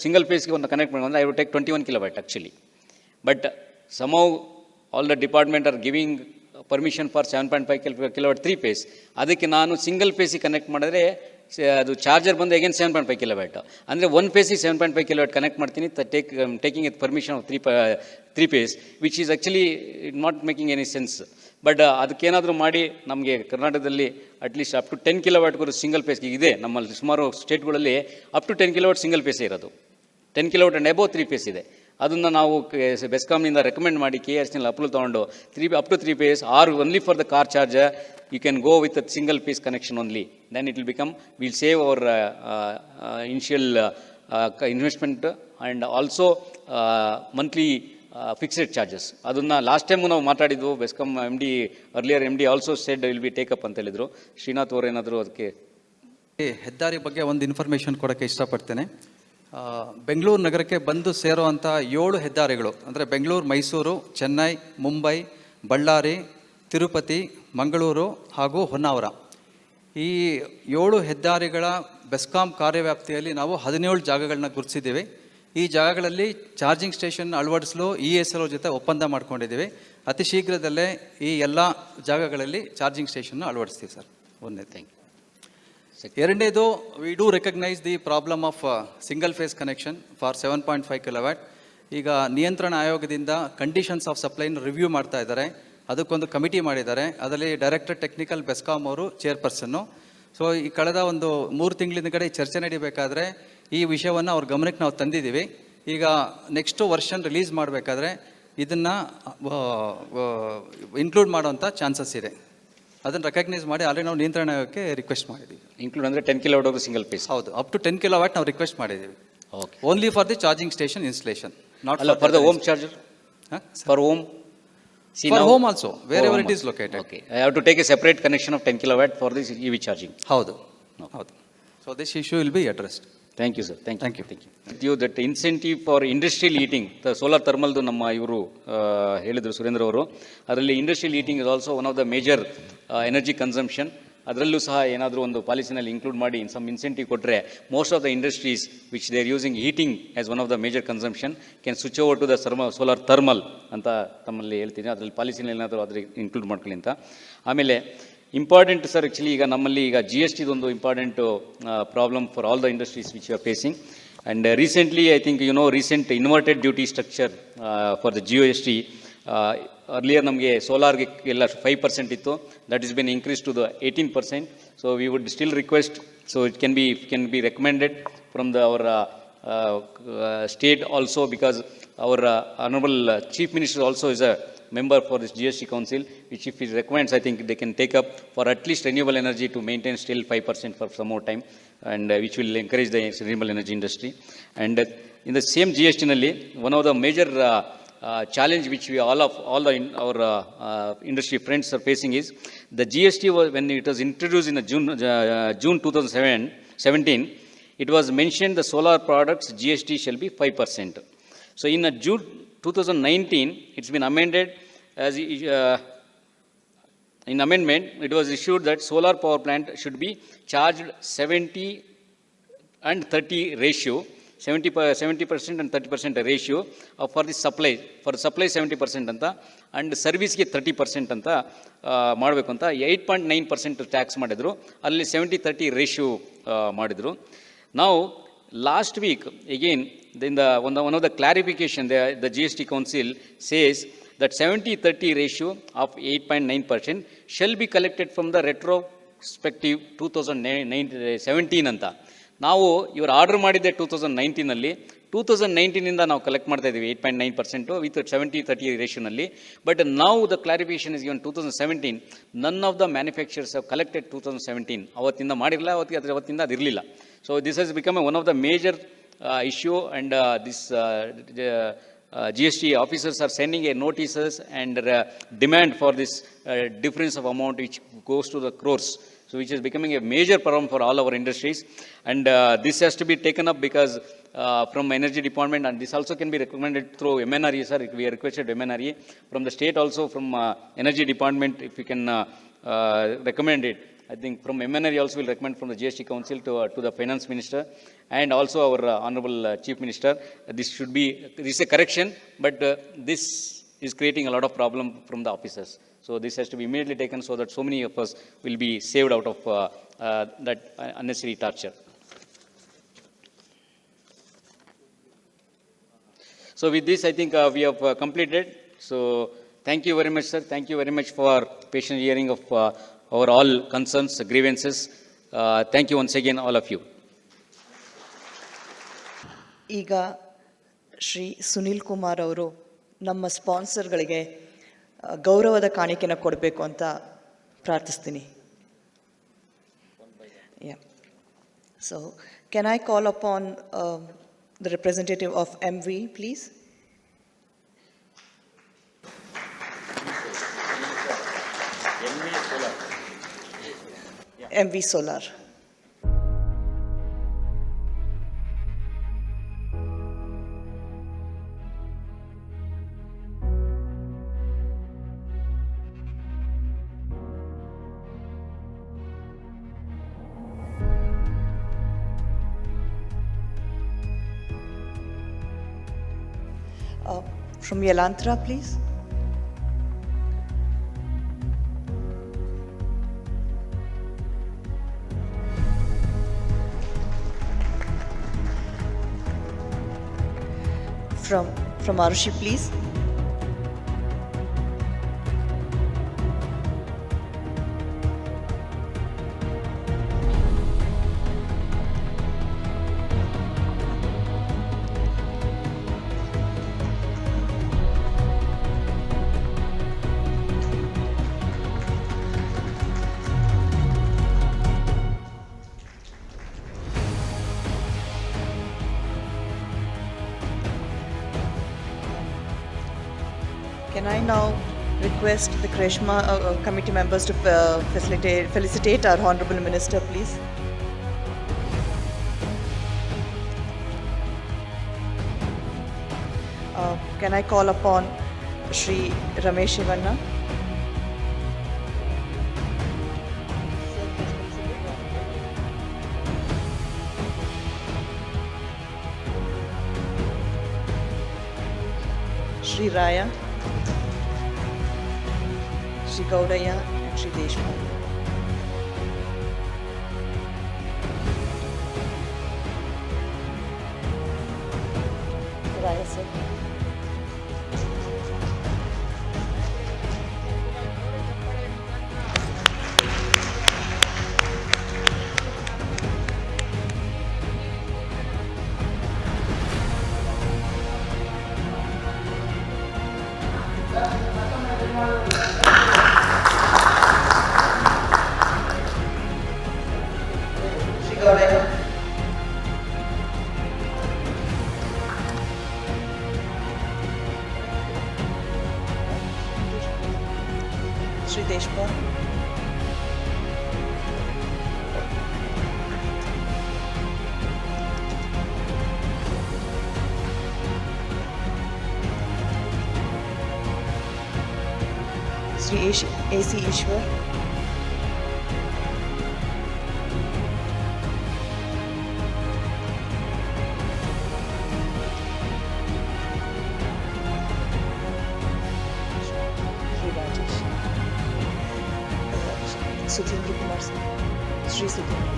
ಸಿಂಗಲ್ ಫೇಸ್ಗೆ ಒಂದು ಕನೆಕ್ಟ್ ಮಾಡೋದು I would take 21 kilowatt actually. But somehow all the department are giving permission for 7.5 kilowatt 3-phase. ಅದಕ್ಕೆ ನಾನು ಸಿಂಗಲ್ ಫೇಸಿಗೆ ಕನೆಕ್ಟ್ ಮಾಡಿದ್ರೆ ಅದು ಚಾರ್ಜರ್ ಬಂದು ಅಗೇನ್ 7.5 ಕಿಲೋವ್ಯಾಟ್. ಅಂದರೆ 1 ಫೇಸಿಗೆ 7.5 ಕಿಲೋವ್ಯಾಟ್ ಕನೆಕ್ಟ್ ಮಾಡ್ತೀನಿ, taking it permission of 3-phase, which is actually not making any sense. But ಅದಕ್ಕೇನಾದರೂ ಮಾಡಿ ನಮಗೆ ಕರ್ನಾಟಕದಲ್ಲಿ ಅಟ್ಲೀಸ್ಟ್ ಅಪ್ ಟು 10 ಕಿಲೋವ್ಯಾಟ್ಗೂ ಸಿಂಗಲ್ ಫೇಸ್ಗೆ ಇದೆ. ನಮ್ಮಲ್ಲಿ ಸುಮಾರು ಸ್ಟೇಟ್ಗಳಲ್ಲಿ ಅಪ್ ಟು 10 ಕಿಲೋವ್ಯಾಟ್ ಸಿಂಗಲ್ ಫೇಸೇ ಇರೋದು. 10 ಕಿಲೋವ್ಯಾಟ್ ಆ್ಯಂಡ್ ಅಬೋವ್ 3-phase ಇದೆ. ಅದನ್ನು ನಾವು ಬೆಸ್ಕಾಮ್ನಿಂದ ರೆಕಮೆಂಡ್ ಮಾಡಿ KRSನಲ್ಲಿ ಅಪ್ರೂವಲ್ ತೊಗೊಂಡು up to 3-phase or only for the car charger you can go with a single phase connection only. Then it will become, we'll save our initial investment and also monthly fixed charges. ಅದನ್ನು ಲಾಸ್ಟ್ ಟೈಮು ನಾವು ಮಾತಾಡಿದ್ವು. BESCOM MD earlier MD also said will be take up ಅಂತ ಹೇಳಿದರು. ಶ್ರೀನಾಥ್ ಅವರು ಏನಾದರೂ ಅದಕ್ಕೆ ಹೆದ್ದಾರಿ ಬಗ್ಗೆ ಒಂದು ಇನ್ಫಾರ್ಮೇಷನ್ ಕೊಡೋಕ್ಕೆ ಇಷ್ಟಪಡ್ತೇನೆ. ಬೆಂಗಳೂರು ನಗರಕ್ಕೆ ಬಂದು ಸೇರುವಂಥ 7 ಹೆದ್ದಾರಿಗಳು ಅಂದರೆ ಬೆಂಗಳೂರು, ಮೈಸೂರು, ಚೆನ್ನೈ, ಮುಂಬೈ, ಬಳ್ಳಾರಿ, ತಿರುಪತಿ, ಮಂಗಳೂರು ಹಾಗೂ ಹೊನ್ನಾವರ, ಈ 7 ಹೆದ್ದಾರಿಗಳ ಬೆಸ್ಕಾಂ ಕಾರ್ಯವ್ಯಾಪ್ತಿಯಲ್ಲಿ ನಾವು 17 ಜಾಗಗಳನ್ನ ಗುರುತಿಸಿದ್ದೀವಿ. ಈ ಜಾಗಗಳಲ್ಲಿ ಚಾರ್ಜಿಂಗ್ ಸ್ಟೇಷನ್ ಅಳವಡಿಸಲು ESLO ಜೊತೆ ಒಪ್ಪಂದ ಮಾಡ್ಕೊಂಡಿದ್ದೀವಿ. ಅತಿ ಶೀಘ್ರದಲ್ಲೇ ಈ ಎಲ್ಲ ಜಾಗಗಳಲ್ಲಿ ಚಾರ್ಜಿಂಗ್ ಸ್ಟೇಷನ್ನ ಅಳವಡಿಸ್ತೀವಿ ಸರ್. ಒಂದೇ ಥ್ಯಾಂಕ್ ಯು. ಎರಡನೇದು, we do recognise the problem of single phase connection for 7.5 kilowatt. ಈಗ ನಿಯಂತ್ರಣ ಆಯೋಗದಿಂದ ಕಂಡೀಷನ್ಸ್ ಆಫ್ ಸಪ್ಲೈನ ರಿವ್ಯೂ ಮಾಡ್ತಾ ಇದ್ದಾರೆ. ಅದಕ್ಕೊಂದು ಕಮಿಟಿ ಮಾಡಿದ್ದಾರೆ. ಅದರಲ್ಲಿ ಡೈರೆಕ್ಟರ್ ಟೆಕ್ನಿಕಲ್ ಬೆಸ್ಕಾಮ್ ಅವರು ಚೇರ್ಪರ್ಸನ್ನು. ಸೊ ಈ ಕಳೆದ ಒಂದು 3 ತಿಂಗಳಿಂದ ಚರ್ಚೆ ನಡೀಬೇಕಾದ್ರೆ ಈ ವಿಷಯವನ್ನು ಅವ್ರ ಗಮನಕ್ಕೆ ನಾವು ತಂದಿದ್ದೀವಿ. ಈಗ ನೆಕ್ಸ್ಟು ವರ್ಷನ್ ರಿಲೀಸ್ ಮಾಡಬೇಕಾದ್ರೆ ಇದನ್ನು ಇನ್ಕ್ಲೂಡ್ ಮಾಡೋವಂಥ ಚಾನ್ಸಸ್ ಇದೆ. ಅದನ್ನು ರೆಕಗ್ನೈಸ್ ಮಾಡಿ ಆಲ್ರೆಡಿ ನಾವು ನಿಯಂತ್ರಣ ಆಯೋಗಕ್ಕೆ ರಿಕ್ವೆಸ್ಟ್ ಮಾಡಿದ್ದೀವಿ. ಇನ್ಕ್ಲೂಡ್ ಅಂದರೆ 10 ಕಿಲೋವಾಟ್ ಸಿಂಗಲ್ ಫೇಸ್. ಹೌದು, ಅಪ್ ಟು 10 ಕಿಲೋವ್ಯಾಟ್ ನಾವು ರಿಕ್ವೆಸ್ಟ್ ಮಾಡಿದ್ದೀವಿ. Okay, only for the charging station installation, not for the home charger. For home, for home also wherever it is located. Okay, I have to take a separate connection of 10 kilowatt for this EV charging. ಹೌದು ಹೌದು. So this issue will be addressed. Thank you sir. Thank you. Thank you. You that incentive for industrial heating, the solar thermal ನಮ್ಮ ಇವರು ಹೇಳಿದರು ಸುರೇಂದ್ರ ಅವರು. ಅದರಲ್ಲಿ industrial heating is also one of the major energy consumption. ಅದರಲ್ಲೂ ಸಹ ಏನಾದರೂ ಒಂದು ಪಾಲಿಸಿನಲ್ಲಿ ಇನ್ಕ್ಲೂಡ್ ಮಾಡಿ ಸಮ್ ಇನ್ಸೆಂಟಿವ್ ಕೊಟ್ಟರೆ most of the industries which they are using heating as one of the major consumption can switch over to the solar thermal ಅಂತ ತಮ್ಮಲ್ಲಿ ಹೇಳ್ತೀನಿ. ಅದರಲ್ಲಿ ಪಾಲಿಸಿನಲ್ಲಿ ಏನಾದರೂ ಅದ್ರ ಇನ್ಕ್ಲೂಡ್ ಮಾಡ್ಕೊಳ್ಳಿ ಅಂತ. ಆಮೇಲೆ ಇಂಪಾರ್ಟೆಂಟ್ ಸರ್, ಆ್ಯಕ್ಚುಲಿ ಈಗ ನಮ್ಮಲ್ಲಿ ಈಗ GST ಇದೊಂದು important problem for all the industries which you are facing. And recently I think recent inverted duty structure for the GST. Earlier ನಮಗೆ ಸೋಲಾರ್ಗೆ ಎಲ್ಲ 5% ಇತ್ತು, that is been increase to the 18%. So we would still request, so it can be recommended from the our state also, because our honorable chief minister also is a member for this GST council, which if he recommends, I think they can take up for at least renewable energy to maintain still 5% for some more time, and which will encourage the renewable energy industry. And in the same GST nalli, one of the major challenge which we all our industry friends are facing is the GST when it was introduced in June 2017, it was mentioned the solar products GST shall be 5%. So in June 2019, it's been amended as in amendment, it was issued that solar power plant should be charged 70 and 30 ratio, 70% and 30% ratio for the supply. For supply 70% anta and service ಗೆ 30% ಅಂತ ಮಾಡಬೇಕು ಅಂತ 8.9% ಟ್ಯಾಕ್ಸ್ ಮಾಡಿದ್ರು. ಅಲ್ಲಿ 70-30 ರೇಷಿಯೋ ಮಾಡಿದ್ರು. Now last week again one of the clarification, the GST council says that 70-30 ratio of 8.9% shall be collected from the retrospective 2017 ಅಂತ. ನಾವು ಇವರು ಆರ್ಡರ್ ಮಾಡಿದ್ದೆ 2019ನಲ್ಲಿ, 2019ಇಂದ ನಾವು ಕಲೆಕ್ಟ್ ಮಾಡ್ತಾ ಇದ್ದೀವಿ 8.9% ವಿತ್ 70-30 ರೇಷಿಯೋನಲ್ಲಿ. ಬಟ್ ನಾವು the clarification is given 2017. None of the manufacturers have collected 2017. ಅವತ್ತಿಂದ ಮಾಡಿರಲಿಲ್ಲ, ಅವತ್ತಿಂದ ಅದಿರಲಿಲ್ಲ. So this has become one of the major issue, and this GST officers are sending a notices and demand for this difference of amount which goes to the crores, so which is becoming a major problem for all our industries. And this has to be taken up because from energy department, and this also can be recommended through MNRE, sir. We are requested MNRE from the state also, from energy department, if you can recommend it. I think from MNRE also will recommend from the GST council to the finance minister and also our honorable chief minister. This is a correction, but this is creating a lot of problem from the officers. So this has to be immediately taken so that so many of us will be saved out of that unnecessary torture. So with this, I think we have completed. So thank you very much, sir. Thank you very much for patient hearing of our all concerns, grievances. Thank you once again, all of you. ಈಗ ಶ್ರೀ ಸುನೀಲ್ ಕುಮಾರ್ ಅವರು ನಮ್ಮ ಸ್ಪಾನ್ಸರ್ಗಳಿಗೆ ಗೌರವದ ಕಾಣಿಕೆನ ಕೊಡಬೇಕು ಅಂತ ಪ್ರಾರ್ಥಿಸ್ತೀನಿ. So can I call upon the representative of MV, please? MV Solar. From Yelantra, please. From Arushi, please. Can I now request the Krishma committee members to felicitate our Honorable Minister, please? Can I call upon Shri Ramesh Shivanna? Shri Raya, Shri Gaudaya, and Shri Deshmukh. Raya, sir. Shri Gaudaya. Shri Deshmukh. Shri A.C. Ishwar. Shri Rajesh. Sudhindra Kumar sir. Shri Sudhindra.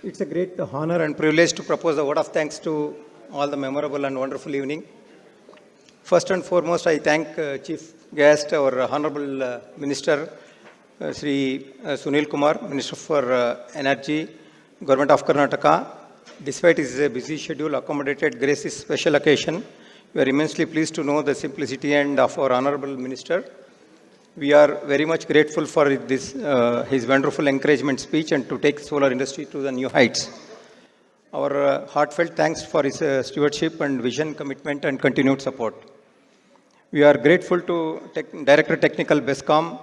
It's a great honor and privilege to propose a vote of thanks to all the memorable and wonderful evening. First and foremost, I thank Chief Guest, our Honorable Minister, Sri Sunil Kumar, Minister for Energy, Government of Karnataka. Despite his busy schedule, accommodated grace this special occasion. We are immensely pleased to know the simplicity and of our Honorable Minister. We are very much grateful for this, his wonderful encouragement speech and to take solar industry to the new heights. Our heartfelt thanks for his stewardship and vision, commitment and continued support. We are grateful to Director Technical BESCOM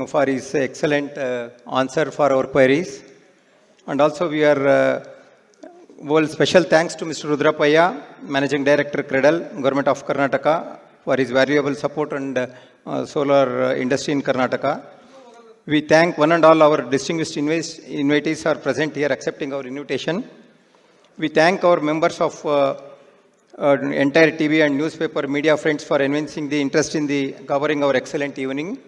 for his excellent answer for our queries. And also we are, special thanks to Mr. Rudrapaya, Managing Director Credal, Government of Karnataka, for his valuable support and solar industry in Karnataka. We thank one and all our distinguished invitees are present here accepting our invitation. We thank our members of entire TV and newspaper media friends for evincing the interest in the covering our excellent evening.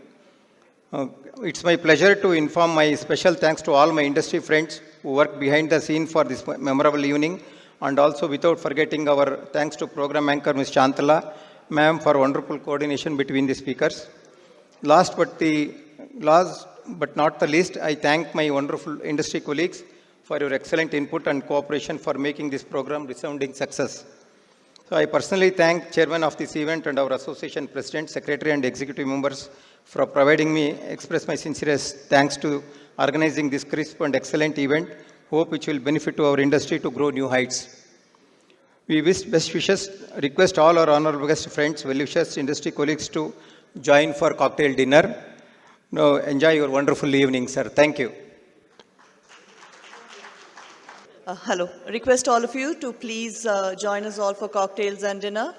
It's my pleasure to inform my special thanks to all my industry friends who worked behind the scene for this memorable evening, and also without forgetting our thanks to program anchor Ms. Chantala, ma'am, for wonderful coordination between the speakers. Last but not the least, I thank my wonderful industry colleagues for your excellent input and cooperation for making this program resounding success. So I personally thank Chairman of this event and our association President, Secretary and Executive members for providing me, express my sincerest thanks to organizing this crisp and excellent event, hope which will benefit to our industry to grow new heights. We wish best wishes, request all our honorable guest friends, well-wishers, industry colleagues to join for cocktail dinner. Now enjoy your wonderful evening, sir. Thank you. Hello. Request all of you to please join us all for cocktails and dinner.